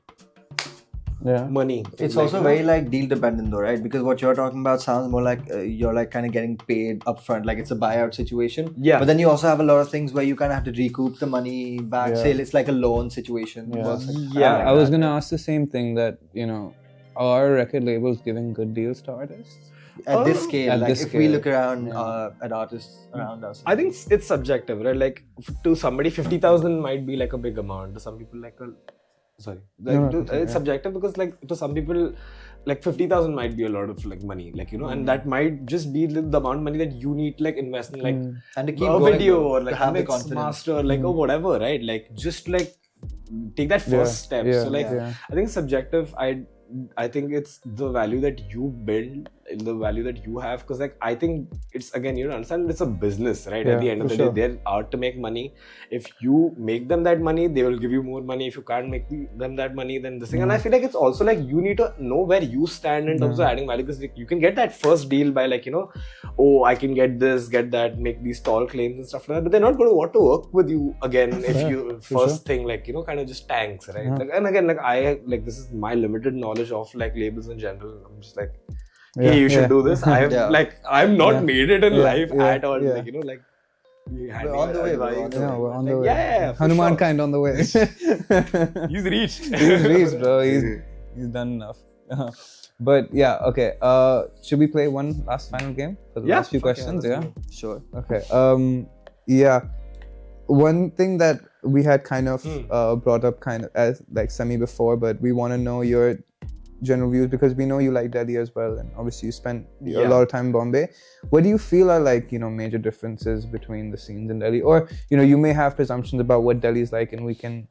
Yeah. money. It's like, also very like deal dependent though, right? Because what you're talking about sounds more like you're like kind of getting paid upfront, like it's a buyout situation. Yeah. But then you also have a lot of things where you kind of have to recoup the money back. Yeah. Say it's like a loan situation. Yeah. Works like- Yeah. I was gonna ask the same thing that are record labels giving good deals to artists? At this scale, At like this if we scale, look around yeah. at artists around us. I think it's subjective, right? Like to somebody, 50,000 might be like a big amount. To some people, like sorry, like, No, it's yeah. subjective because like to some people, like 50,000 might be a lot of like money, like and that might just be the amount of money that you need to like invest in like and to keep a going, video though, or to like a have the mix confidence. master, like or whatever, right? Like just like take that first step. Yeah. So like Yeah. I think subjective. I think it's the value that you build, the value that you have, because like I think it's again you understand it's a business, right? Yeah, At the end of for the sure. day, they're out to make money. If you make them that money, they will give you more money. If you can't make them that money, then this thing. And I feel like it's also like you need to know where you stand in terms of adding value, because like, you can get that first deal by like oh I can get this, get that, make these tall claims and stuff like that. But they're not going to want to work with you again if Yeah, you for first thing like kind of just tanks, right? Yeah. Like, and again like I like this is my limited knowledge of like labels in general. I'm just like, Yeah, hey, you should yeah. do this. I'm Yeah. like I'm not Yeah. made it in Yeah, life yeah, at all. yeah. Like like we had We're on the way, we're advice. on the Yeah, we're on the Like, way. Yeah, for Hanumankind on the way. sure. He's reached. He's reached, bro. He's done enough. But yeah, okay. Should we play one last final game for the last few fuck questions? let's Yeah. go. Sure. Okay. Yeah. One thing that we had kind of brought up kind of as like semi before, but we want to know your general views because we know you like Delhi as well, and obviously you spent a lot of time in Bombay. What do you feel are like major differences between the scenes in Delhi, or you may have presumptions about what Delhi is like, and we can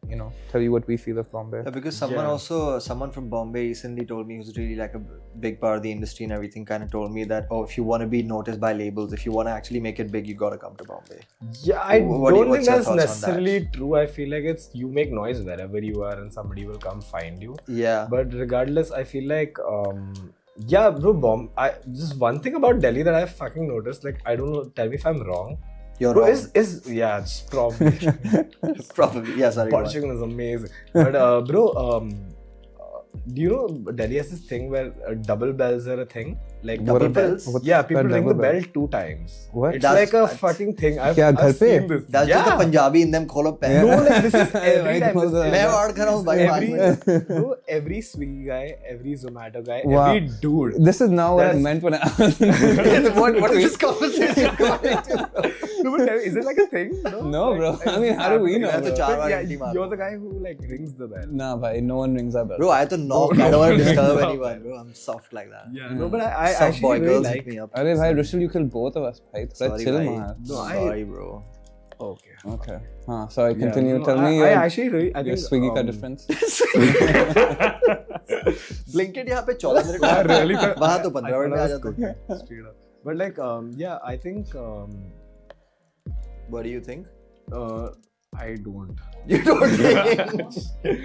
tell you what we feel of Bombay. Yeah, because someone from Bombay recently told me, who's really like a big part of the industry and everything, kind of told me that if you want to be noticed by labels, if you want to actually make it big, you got to come to Bombay. Yeah, I don't what's think your that's thoughts on that? necessarily true. I feel like it's you make noise wherever you are and somebody will come find you. Yeah. But regardless, I feel like yeah, bro, just one thing about Delhi that I fucking noticed, like I don't know, tell me if I'm wrong. You're Bro, wrong. it's probably Probably. Yeah, sorry. go on. butter chicken is amazing. But bro, do you know Delhi has this thing where double bells are a thing? Like Double What- bells? what's yeah, people a ring the double bell 2 times. What? It's That's- like a fucking thing. I've Kya, ghar pe? seen this. That's just the Punjabi in them. Kholo pen. No, like this is every Right, time. close This- the- मैं और कर रहा हूँ भाई, every, bro, every Swiggy guy, every Zomato guy, Wow. every dude. This is now what I That's- meant when I asked. what is this conversation going to? No, but is it like a thing? No, bro. I mean, how do we know? That's a bro? char- But yeah, Anti Mark. you're the guy who like rings the bell. Nah, bhai, no one rings our bell. Bro, I have to knock. I don't want to disturb anyone, bro. I'm soft like that. Yeah, no, but I Soft actually boy really girls like. hit me up. Arey bhai, Rushil, you killed both of us, bhai. Thora Sorry, chill, bhai. man. No, Sorry, bro. Okay. Okay. Sorry, Yeah, continue. no, Tell me I your, actually really, I your think Swiggy ka difference. Blinkit यहाँ पे 14 minute Yeah, really, वहाँ तो I 15 thought minute में I uh was जाता है. cooking straight up. But like, yeah, I think What do you think? I don't. You don't think?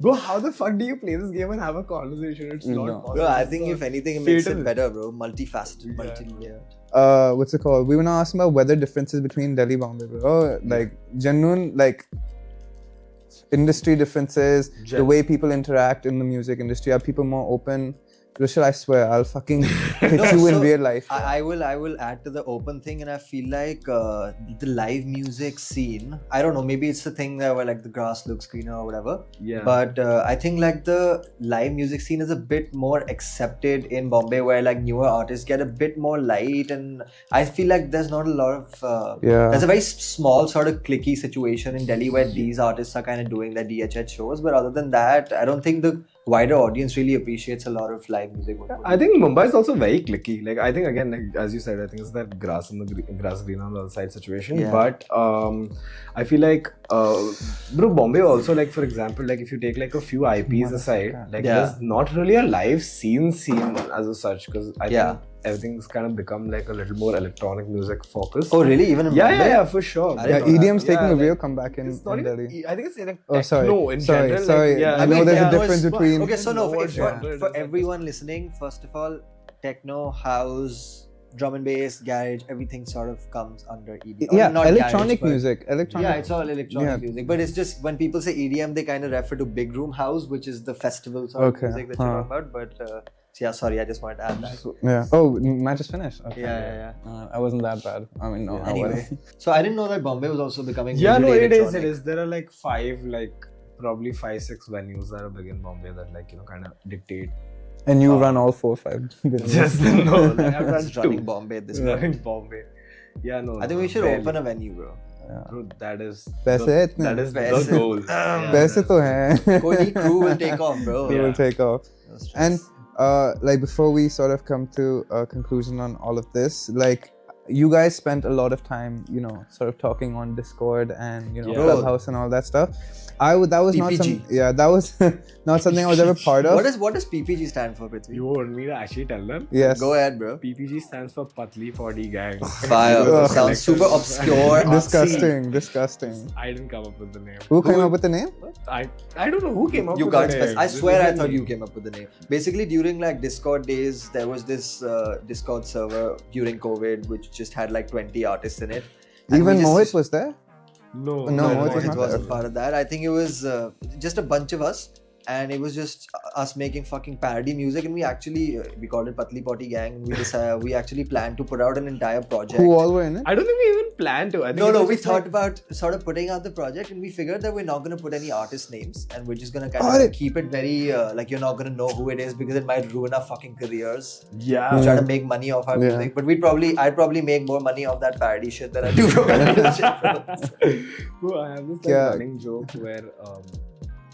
Bro, how the fuck do you play this game and have a conversation? It's not No. possible. Bro, I think if anything, it makes Fatal. it better, bro. Multifaceted, Yeah. multi-layered. What's it called? We were not asking about weather differences between Delhi and Bombay, bro. Oh, like genuine, like industry differences, the way people interact in the music industry. Are people more open Rishal, I swear, I'll fucking hit No, you in so real life. I will add to the open thing, and I feel like the live music scene. I don't know. Maybe it's the thing that where like the grass looks greener or whatever. Yeah. But I think like the live music scene is a bit more accepted in Bombay, where like newer artists get a bit more light, and I feel like there's not a lot of Yeah. There's a very small sort of cliquey situation in Delhi where these artists are kind of doing their DHH shows. But other than that, I don't think the wider audience really appreciates a lot of live music. I think Mumbai is also very clicky. Like I think again, like as you said, I think it's that grass and the grass green on the other side situation. Yeah. But I feel like, bro, Bombay also, like for example, like if you take like a few IPs aside, like Yeah. there's not really a live scene as such, because I Yeah. think everything's kind of become like a little more electronic music focused. Oh really? Even in yeah, Bombay? yeah, for sure. I Yeah, didn't know EDM's that. taking Yeah, a real like, comeback in It's not even, Delhi. I think it's like Oh, sorry. techno in Sorry, general. sorry. Like, yeah, I know there's a difference it's- between- Okay, so no, what for, genre for it is, everyone listening, first of all, techno, house, drum and bass, garage, everything sort of comes under EDM. Or Yeah, not electronic garage, but- music. Electronic. Yeah, it's all electronic Yeah. music. But it's just when people say EDM, they kind of refer to big room house, which is the festival sort Okay, of music that you're huh. talking about. But yeah, sorry, I just wanted to add that. Yeah. Oh, match is finished. Okay. Yeah. I wasn't that bad. I mean, no. I Anyway, wasn't. so I didn't know that Bombay was also becoming. Yeah, no, majorly it is. electronic. It is. There are like probably 5-6 venues that are big in Bombay that kind of dictate. And you run all 4-5. Just no, like I've run Just running two. Bombay at this Running point. Bombay. Yeah, no. I think we should barely. open a venue, bro. Bro, that is. That's the, it, That is That's the it. goal. Paise to hain. Koi crew will take off, bro. We Yeah. will take off. No stress. And like before we sort of come to a conclusion on all of this, like you guys spent a lot of time, sort of talking on Discord and Yeah. Clubhouse and all that stuff. That was not PPG. that was not something I was ever part of. what does PPG stand for, Prithvi? You want me to actually tell them? Yes. Go ahead, bro. PPG stands for Patli Potty Gang. Fire. Ugh. Sounds super obscure. Disgusting. I didn't come up with the name. Who came up with the name? I don't know who came up You with can't the name. specify. I This swear I isn't thought me. you came up with the name. Basically, during like Discord days, there was this Discord server during COVID which just had like 20 artists in it. And Even we just- Mohit was there? No, No, No, it was it not wasn't there. part of that. I think it was just a bunch of us, and it was just us making fucking parody music. And we actually we called it Patli Potty Gang. And we actually planned to put out an entire project. Who all were in it? I don't think we even planned to. I think it No, was we just thought like- about sort of putting out the project, and we figured that we're not going to put any artist names, and we're just going to Got kind of it. keep it very like you're not going to know who it is because it might ruin our fucking careers. Yeah. Try to make money off our Yeah. music, but I'd probably make more money off that parody shit than I do from any shit. Bro, I have this Yeah. running joke where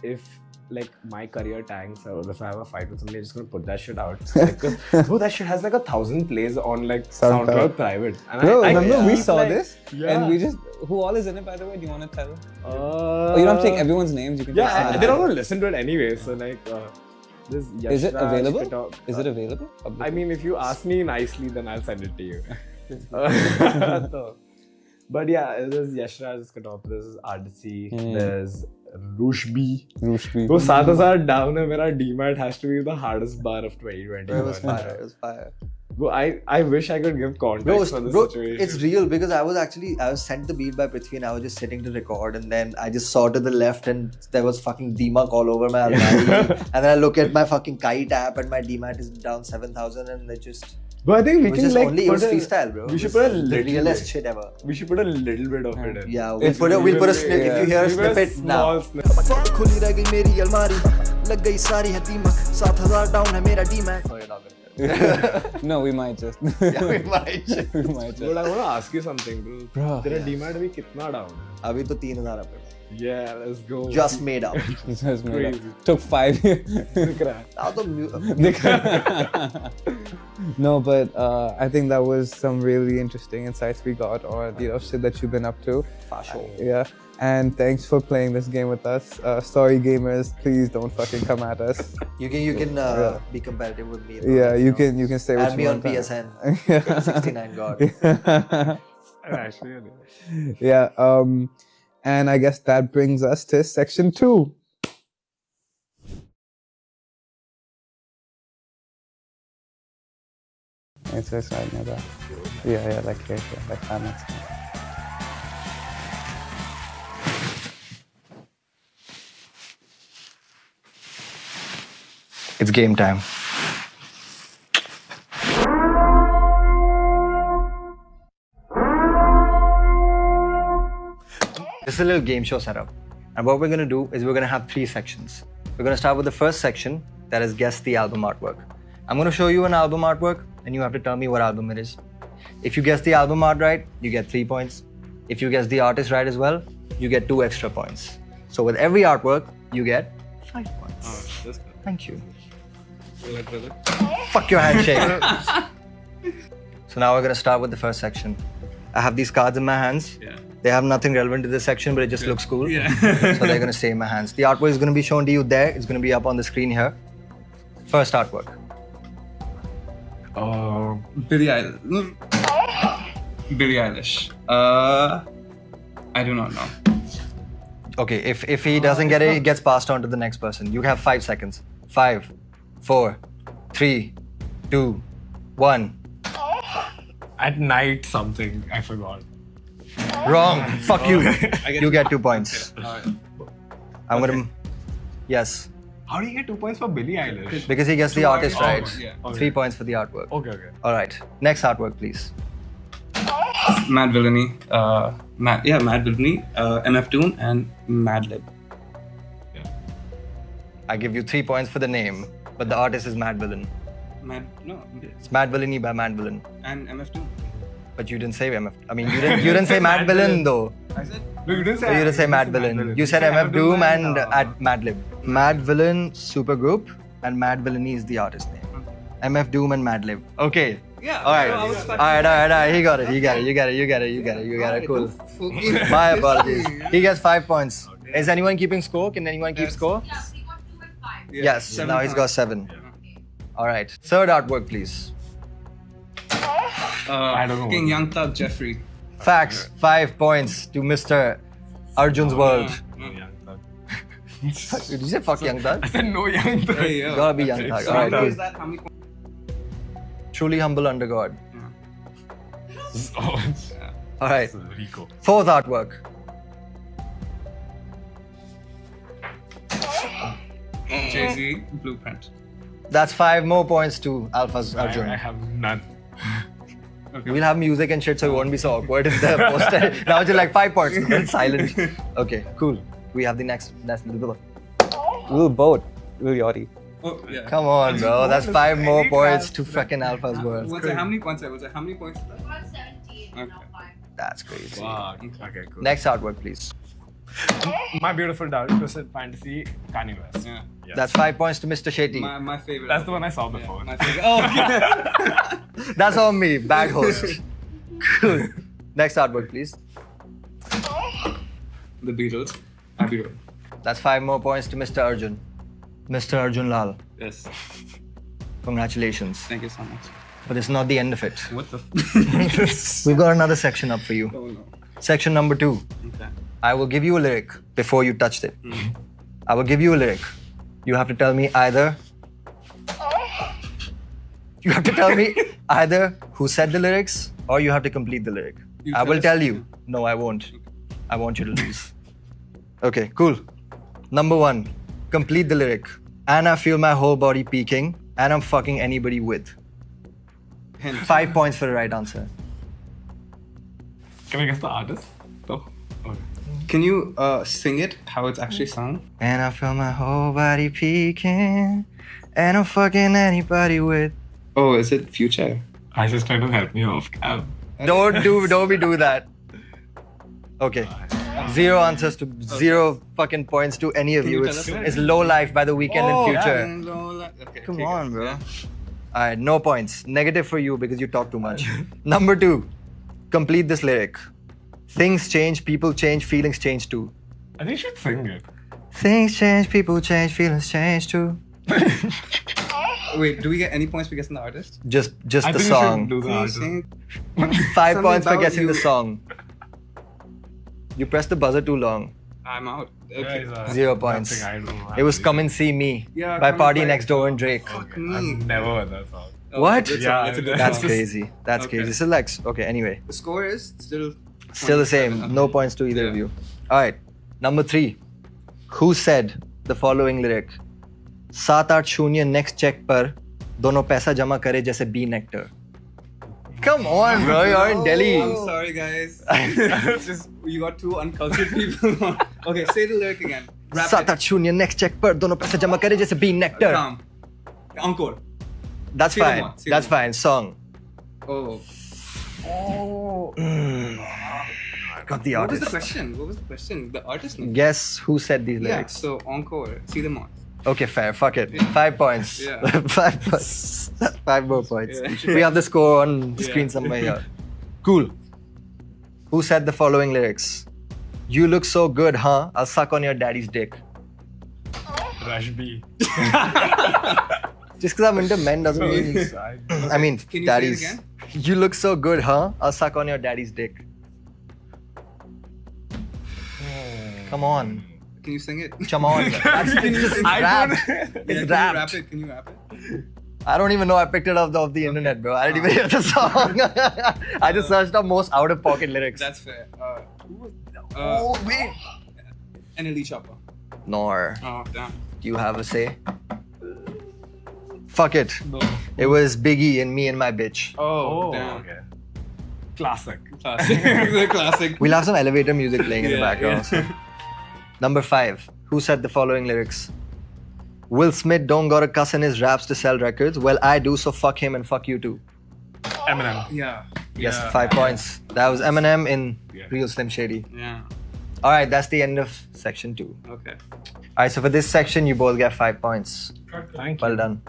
if like my career tanks or if I have a fight with somebody, I'm just gonna put that shit out. Because bro, that shit has like 1,000 plays on like SoundCloud. SoundCloud private. And Bro, I remember we keep, saw like- this? Yeah. And we just... Who all is in it, by the way? Do you want to tell? Oh, You don't have to take everyone's names. You can just Yeah, say they're that. not gonna listen to it anyway. So like, this Is it Yashraj available? Kato- Is it available? I mean, if you ask me nicely, then I'll send it to you. So, but yeah, there's Yashraj Katop, there's Adisi, there's Rushbi. Rushbi. वो 7,000 down है मेरा DMAT has to be the hardest bar of 2021. It was fire. It was fire. Bro, I wish I could give context for this Bro, situation. it's real because I was sent the beat by Prithvi and I was just sitting to record, and then I just saw to the left and there was fucking DMAC all over my almari. And then I look at my fucking Kite app and my DMAT is down 7,000, and it just But I think we it was can just like only it put was a- freestyle, bro. We should It put a was the little realest bit. shit ever. We should put a little bit of it in. Yeah, It's we'll put a snip. really- If you hear a we were snippet now. small snip- खुली रह गई मेरी अलमारी लग गई सारी है दीमक 7,000 डाउन है मेरा demat No, you're not gonna. No, we might just. Yeah, we might. we might just. But I want to ask you something, bro. Bro. तेरा DMAT अभी कितना down है? अभी तो 3,000 up है. Yeah, let's go. Just made up. This has made up. Crazy. Took 5 years. दिख रहा है. Now the No, but I think that was some really interesting insights we got, or shit that you've been up to. fashion. Yeah, and thanks for playing this game with us. Sorry, gamers, please don't fucking come at us. You can be competitive with me. Yeah, you can say what Add you me on want. PSN. 69 God. Actually, Yeah. And I guess that brings us to section 2. It's right near that. Yeah, like here, like that next time. It's game time. This is a little game show setup. And what we're going to do is we're going to have 3 sections. We're going to start with the first section, that is guess the album artwork. I'm going to show you an album artwork and you have to tell me what album it is. If you guess the album art right, you get 3 points. If you guess the artist right as well, you get 2 extra points. So with every artwork, you get 5 points. Oh, that's good. Thank you. Well, brother. Fuck your handshake. So now we're going to start with the first section. I have these cards in my hands. Yeah. They have nothing relevant to this section, but it just looks cool. Yeah. So they're going to stay in my hands. The artwork is going to be shown to you there. It's going to be up on the screen here. First artwork. Billie Eilish. I do not know. Okay, if he doesn't get it, it gets passed on to the next person. You have 5 seconds. 5, 4, 3, 2, 1. At night something, I forgot. Wrong. Fuck you. I You get 2 points. Alright. I'm gonna. Yes, How do you get 2 points for Billie Eilish? because he gets the artist artworks. right. Yeah. Okay. 3 points for the artwork. Okay. All right. Next artwork, please. Mad Villainy. Mad Villainy. MF Doom and Mad Lib. I give you 3 points for the name, but the artist is Mad Villain. It's Mad Villainy by Mad Villain. And MF Doom. But you didn't say MF. I mean, you didn't say Mad Villain though. I said. No, you didn't say. You didn't say Mad Villain. You said MF Doom and at Mad Lib. Mad Villain supergroup and Mad Villainy is the artist name. MF Doom and Mad Lib. Okay. Yeah. All right. All right. He got it. You got it. Cool. My apologies. He gets 5 points. Is anyone keeping score? Can anyone keep score? Yeah, we got 2 and 5. Yes. Now he's got 7. All right. Third artwork, please. I don't know. King Young Thug Jeffrey. Facts. 5 points to Mr. Arjun's World. Did you say fuck Young Thug? I said no Young Thug. Hey, yo. Gotta be Young Thug. All right. How Cool. is that? How many points? Truly humble under God. Oh, All right. it's Rico. Fourth artwork. Jay-Z Blueprint. That's 5 more points to Alpha's Arjun. I have none. We'll have music and shit so it won't be so awkward in the poster. Now it's like 5 points. It's silent. Okay, cool. We have the next little boat. Little yachty. Oh, yeah. Come on, bro. That's 5 more points to fucking Alpha's World. What's it? How many points? Was it? How many points? We got 17 and now 5. That's crazy. Fuck. Okay, cool. Next artwork, please. My Beautiful Dark Twisted Fantasy, Kanye West. Yeah. Yes. That's 5 points to Mr. Shetty. My favorite. That's the one I saw before. Yeah, my favorite. Oh, okay. That's on me. Bad host. Cool. Next artwork, please. The Beatles. Abbey Road. That's 5 more points to Mr. Arjun. Mr. Arjun Lal. Yes. Congratulations. Thank you so much. But it's not the end of it. What the? We've got another section up for you. Oh no. Section number 2. Okay. I will give you a lyric before you touched it. I will give you a lyric. You have to tell me either. You have to tell me either who said the lyrics or you have to complete the lyric. You I will tell us? tell you. No, I won't. I want you to lose. Okay, cool. Number 1. Complete the lyric. And I feel my whole body peaking and I'm fucking anybody with. Hint. 5 points for the right answer. Can I guess the artist? No. Okay. Can you sing it? How it's actually sung? And I feel my whole body peaking and I'm fucking anybody with. Oh, is it Future? I just trying to help me off. Don't be do that. Okay. 0 answers to 0 fucking points to any of Can you. you It's, tell us? it's Low Life by The Weekend Oh, in Future. Yeah. Okay, Come okay, on, good. bro. Yeah. Alright, no points. Negative for you because you talk too much. Number 2. Complete this lyric. Things change, people change, feelings change too. I think you should sing it. Things change, people change, feelings change too. Wait, do we get any points for guessing the artist? Just I the think song. you should do the artist. 5 Something points for about guessing the you. song. You pressed the buzzer too long. I'm out. Okay. 0 points. Nothing I know. It was Come and See Me Yeah, by Come Party and Next Door and Drake. Fuck I've me. never heard that song. Oh, What? it's a good Yeah, song, it's a good That's song. crazy. That's Okay. crazy. So like, okay, anyway. The score is still Still the 27. same. No points to either of Yeah. you. Alright. Number 3. Who said the following lyric? 7-8 शून्य next check पर दोनों पैसा जमा करे जैसे bee nectar. Come on, bro. You're in Delhi. I'm sorry, guys. Just you got two uncultured people. Okay, say the lyric again. Rap it. 7-8 next check पर दोनों पैसे जमा करे जैसे bean nectar. Calm. Encore. That's Say the fine. more, say That's the more. fine. Song. Oh. Got the What was the artist. question? What was the question? The artist name? Guess who said these Yeah. lyrics? So encore. See them on. Okay, fair. Fuck it. Yeah. 5 points. Yeah. 5 points. 5 more points. Yeah. We have the score on the screen Yeah. somewhere here. Cool. Who said the following lyrics? You look so good, huh? I'll suck on your daddy's dick. Rashbi. Just because I'm into men doesn't mean. I mean, Can you daddies. say it again? You look so good, huh? I'll suck on your daddy's dick. Come on. Can you sing it? Come on. That's just rap. Yeah, It's can rap. you rap it? Can you rap it? I don't even know. I picked it off the internet, bro. I didn't even hear the song. I just searched up most out-of-pocket lyrics. That's fair. Who was Oh, wait. an elite chopper. Nor. Oh, damn. Do you have a say? Fuck it. No. It was Biggie and Me and My Bitch. Oh, damn. okay. Classic. Classic. The classic. We'll have some elevator music playing in the Yeah, background. yeah. Number 5. Who said the following lyrics? Will Smith don't got a cuss in his raps to sell records? Well, I do, so fuck him and fuck you too. Eminem. Yeah. Yes, Yeah. 5 points. That was Eminem in Yeah. Real Slim Shady. Yeah. Alright, that's the end of section 2. Okay. Alright, so for this section, you both get 5 points. Thank you. Well done.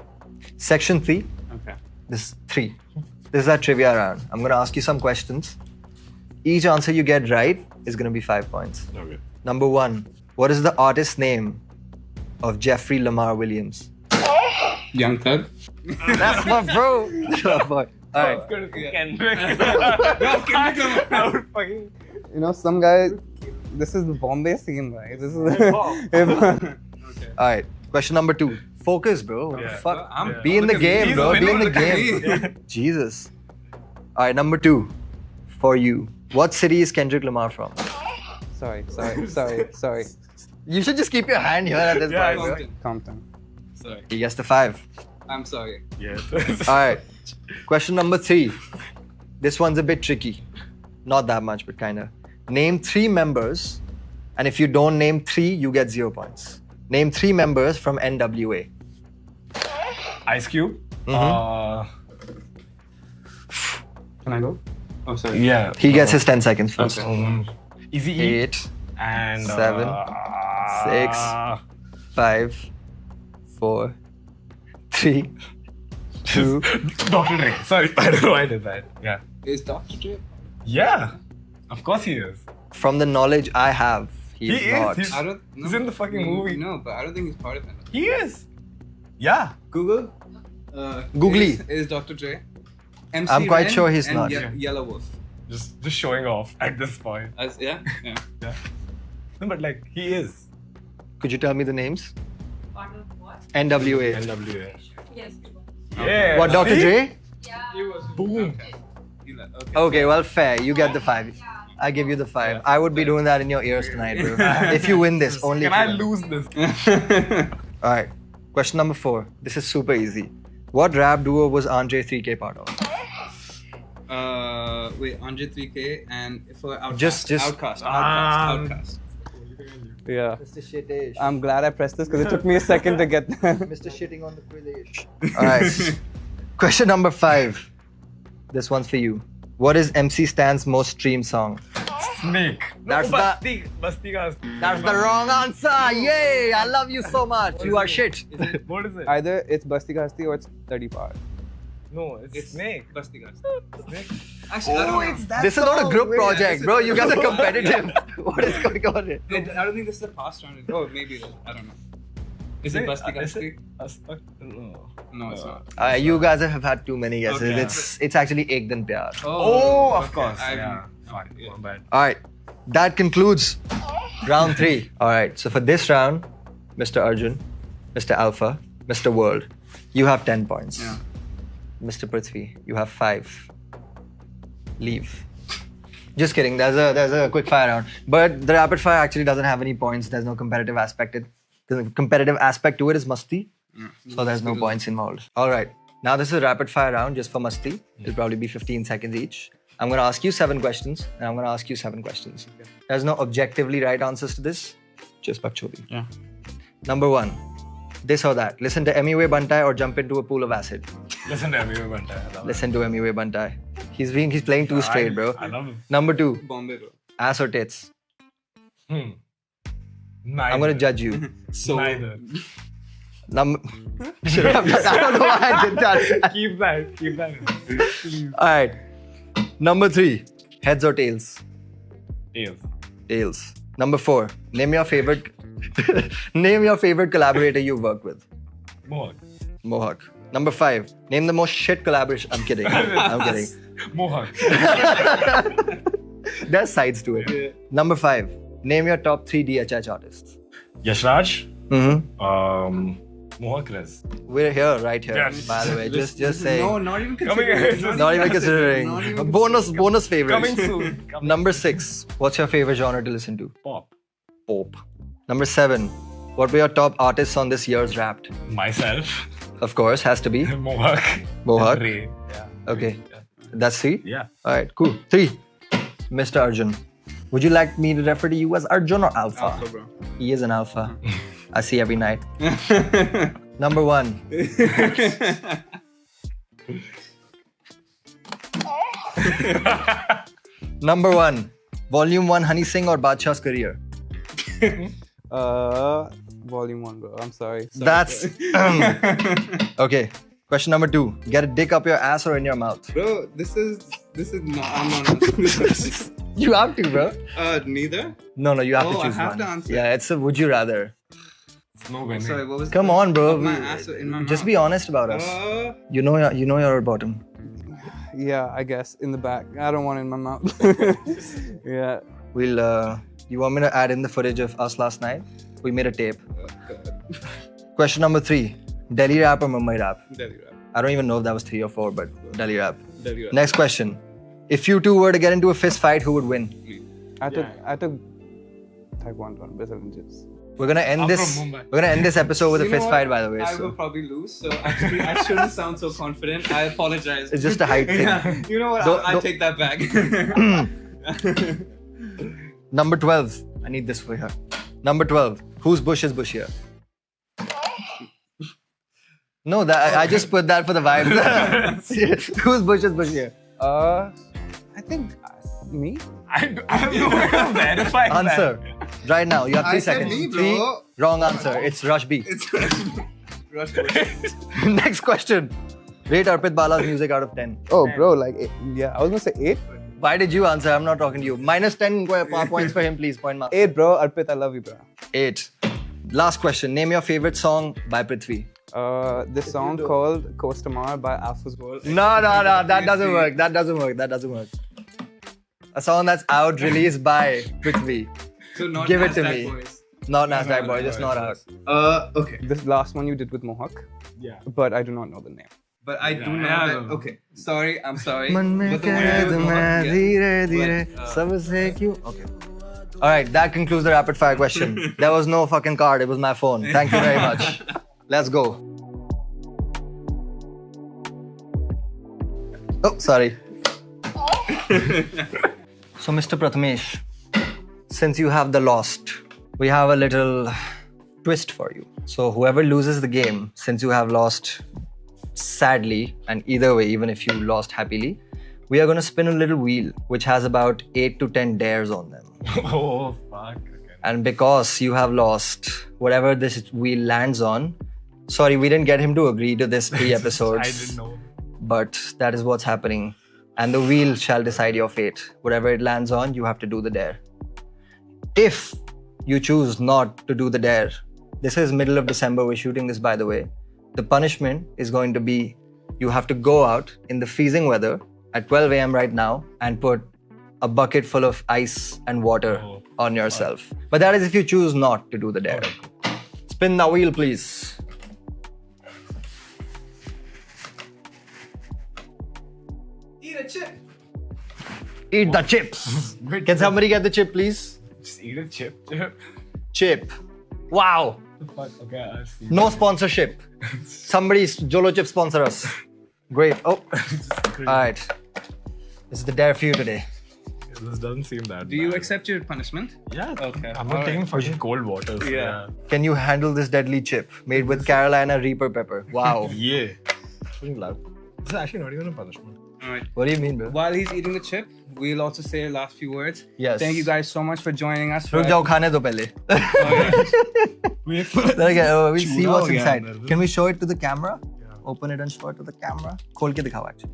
Section 3. Okay. This 3. This is our trivia round. I'm going to ask you some questions. Each answer you get right is going to be 5 points. Okay. Number 1. What is the artist name of Jeffrey Lamar Williams? Young Thug. That's my bro. Alright. You know, some guy. This is the Bombay scene, right? This is Hip-hop. Alright. Question number 2. Focus, bro. What the Yeah. fuck? I'm- Be in the look at me. game, He's bro. Be in winning. the Look at game. me. Jesus. Alright, number 2. For you. What city is Kendrick Lamar from? Sorry. You should just keep your hand here at this Yeah, point, bro. Compton. Sorry. He gets the 5. I'm sorry. Yes. Alright. Question number 3. This one's a bit tricky. Not that much, but kinda. Name 3 members, and if you don't name 3, you get 0 points. Name 3 members from NWA. Ice Cube. Mhm. Can I go? Oh, sorry. Yeah. He gets his 10 seconds first. Easy 8, and 7, 6. 5, 4, 3, 2. Dr. Dre. Sorry, I don't know why I did that. Yeah. Is Dr. Dre? Yeah. Of course he is. From the knowledge I have, he is He is. not. He's- I don't. He's in the fucking movie. No, but I don't think he's part of it. He is. Yeah. Google. Googly. Is Dr. Dre? MC I'm quite Ren sure he's and not. Yellow Wolf. Just showing off at this point. Yeah. No, but like he is. Could you tell me the names? Part of what? NWA. NWA. Yes. Yeah. What, Dr. See? Dre? Yeah. Boom. Okay. Okay, well, fair. You get the 5. I give you the 5. I would be doing that in your ears tonight, bro. If you win this, only Can if you I win. lose this? Alright. Question number 4. This is super easy. What rap duo was Andre 3K part of? Wait, Andre 3K and for Outcast. Just- Outcast. Yeah. Mr. Shittish. I'm glad I pressed this because it took me a second to get there. Mr. Shitting on the British. Alright. Question number 5. This one's for you. What is MC Stan's most streamed song? Snake. That's no, the- Basti ka. That's the wrong answer! Yay! I love you so much. You are shit. What is it? Either it's Basti Gasti or it's 30 Power. No, it's Snake. Basti Gas. Snake. Actually, I don't know. This is not a group project, this bro. is- You guys are competitive. What is going on here? I don't think this is the past round. Oh, maybe it is. I don't know. Is it Basti Is Gasti? it? No. No, it's not. You guys have had too many guesses. Okay. It's actually Ek Din Pyar. Oh, of okay. course. I Yeah. agree. Fine. Yeah. My bad. Alright. That concludes round 3. Alright. So for this round, Mr. Arjun, Mr. Alpha, Mr. World, you have 10 points. Yeah. Mr. Prithvi, you have 5. Leave. Just kidding. There's a quick fire round. But the rapid fire actually doesn't have any points. There's no competitive aspect. The competitive aspect to it is musty. So there's no points involved. Alright. Now this is a rapid fire round just for masti. It'll probably be 15 seconds each. I'm going to ask you 7 questions and I'm going to ask you 7 questions. There's no objectively right answers to this. Just bakchodi. Yeah. Number 1. This or that. Listen to Emiwe Bantai or jump into a pool of acid. Listen to Emiwe Bantai. Listen to Emiwe Bantai. He's playing too straight, bro. I love him. Number 2. Bombay, bro. Ass or tits? Neither. I'm going to judge you. Neither. Shut up. I don't know why I did that. Keep that. Alright. Number 3. Heads or tails? Tails. Tails. Number 4. Name your favorite collaborator you've worked with. Mohawk. Number 5. Name the most shit collaboration. I'm kidding. I'm kidding. Mohawk. There's sides to it. Number 5. Name your top 3 DHH artists. Yashraj. Mm-hmm. Mohawk Rez. We're here, right here. Yes. By the way, just saying. No, not even Coming considering. Not even considering. Not even Bonus favorite. Coming soon. Number 6. What's your favorite genre to listen to? Pop. Pop. Number 7. What were your top artists on this year's Wrapped? Myself. Of course, has to be. Mohawk. Mohawk. Ray. Yeah. Okay. That's 3? Yeah. Alright, cool. 3. Mr. Arjun. Would you like me to refer to you as Arjun or Alpha? Alpha, bro. He is an alpha. I see every night. Number 1. Number 1. Volume 1 Honey Singh or Badshah's career? Volume 1, bro. I'm sorry. That's okay. Question number 2. Get a dick up your ass or in your mouth? Bro, this is not. I'm not answering this. You have to, bro. Neither. No, you have to Oh, I choose have one. to answer. Yeah, it's a would you rather. No winning. Sorry, what was Come on, bro. Up my ass or in my Just mouth? be honest about us. You know you're at bottom. Yeah, I guess in the back. I don't want it in my mouth. Yeah. We'll. You want me to add in the footage of us last night? We made a tape. Question number 3. Delhi rap or Mumbai rap? Delhi rap. I don't even know if that was 3 or 4, but Delhi rap. Delhi rap. Next question. If you two were to get into a fist fight, who would win? I took Taekwondo and Brazilian Jiu-Jitsu. We're gonna end this episode with a fist fight, by the way. I will probably lose, so actually I shouldn't sound so confident. I apologize. It's just a height thing. Yeah. You know what? I'll take that back. Number 12. I need this for her. Number 12. Whose bush is bushier? No, that I just put that for the vibes. Whose bush is bushier? I think me. I don't know where to verify that. Answer. Right now. You have 3 I said seconds. me, bro. 3. Wrong answer. It's Rush B. It's Rush Bush. Next question. Rate Arpit Bala's music out of 10. Oh, bro, like yeah, I was gonna say 8. Why did you answer? I'm not talking to you. Minus 10 points for him, please. Point mark. 8, bro. Arpit, I love you, bro. 8. Last question. Name your favorite song by Prithvi. This song called Costamar by Alpha's World. No. That doesn't work. That doesn't work. A song that's out, released by Prithvi. So not Give it to Nasdaq me. Boys. Not Nasdaq Boy, just not out. Okay. This last one you did with Mohawk, Yeah. but I do not know the name. But I do know Yeah. that. Okay. Sorry, I'm sorry. मन में But the one you कैद did with मैं Mohawk, धीरे yeah. धीरे But, सबसे क्यों. Okay. Alright, that concludes the rapid fire question. There was no fucking card, it was my phone. Thank you very much. Let's go. Oh, sorry. So, Mr. Prathamesh, since you have the lost, we have a little twist for you. So, whoever loses the game, since you have lost sadly, and either way, even if you lost happily, we are going to spin a little wheel which has about 8 to 10 dares on them. Oh, fuck. Okay. And because you have lost, whatever this wheel lands on, sorry, we didn't get him to agree to this 3 episodes. I didn't know. But that is what's happening. And the wheel shall decide your fate. Whatever it lands on, you have to do the dare. If you choose not to do the dare, this is middle of December, we're shooting this by the way. The punishment is going to be, you have to go out in the freezing weather at 12 a.m. right now and put a bucket full of ice and water on yourself. But that is if you choose not to do the dare. Spin the wheel, please. Eat a chip. Eat the chips. Can somebody get the chip, please? Just eat a chip. Chip. Wow. Fuck. Okay, I'll see. No sponsorship. Somebody, Jolo Chip sponsor us. Great. Oh, all right. This is the dare for you today. This doesn't seem that Do you bad. accept your punishment? Yeah. Okay. I'm not taking fucking cold water. So Yeah. Can you handle this deadly chip made with Carolina Reaper pepper? Wow. Yeah. Fucking loud. This is actually not even a punishment. Alright. What do you mean, bro? While he's eating the chip, we'll also say last few words. Yes. Thank you guys so much for joining us. रुक जाओ खाने दो पहले. Wait for We'll see what's Chuna ho gaya inside. andar. Can we show it to the camera? Open it and show it to the camera. खोल के दिखाओ actually.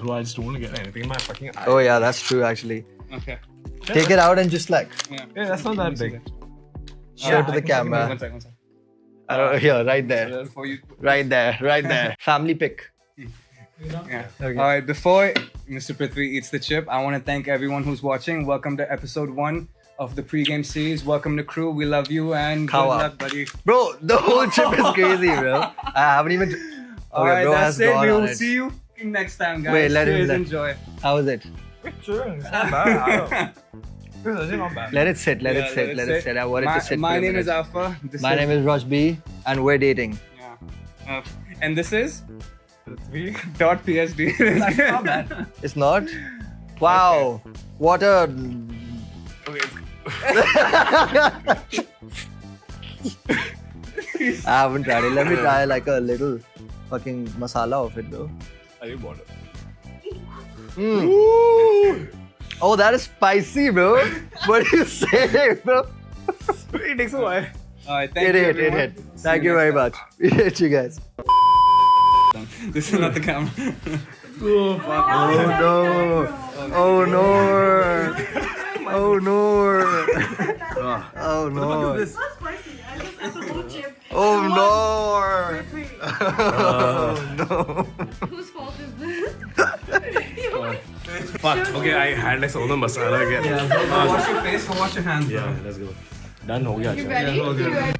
Bro, I just don't want to get anything in my fucking eye. Oh yeah, that's true actually. Okay. Take it out and just like Yeah. Yeah, that's not that big. show it to the camera. One second. Here, right there. For you. Right there, right there. Family pic. Yeah. Okay. All right. Before Mr. Prithvi eats the chip, I want to thank everyone who's watching. Welcome to episode 1 of the pre-game series. Welcome to crew. We love you and good Kawa. luck, buddy. Bro, the whole chip is crazy, bro. I haven't even. All right, bro that's has it. gone We on will it. see you next time, guys. Wait, let him- Cheers, let- enjoy. How is it? Sure, it's not bad. It's actually not bad. Let it sit. Let it sit. Let it sit. I want it to sit. My for a name is minute. Alpha. My name is Raj B, and we're dating. Yeah. And this is Prithvi. .psd. That's not bad. It's not. Wow. What a. I haven't tried it. Let me try like a little fucking masala of it though. Are you bored? Oh, that is spicy, bro. What do you say, bro? It takes a while. All right, thank It you. hit. everyone. Thank you very much. Hit you guys. This is not the camera. Oh no! Oh no! Oh no! Oh no! It's not spicy. I just ate the whole chip. Oh no! Oh no! Whose fault is this? Fuck. Okay, I had like some of the masala again. Wash your face or wash your hands. Yeah, let's go. Done ho gaya. You ready? You ready?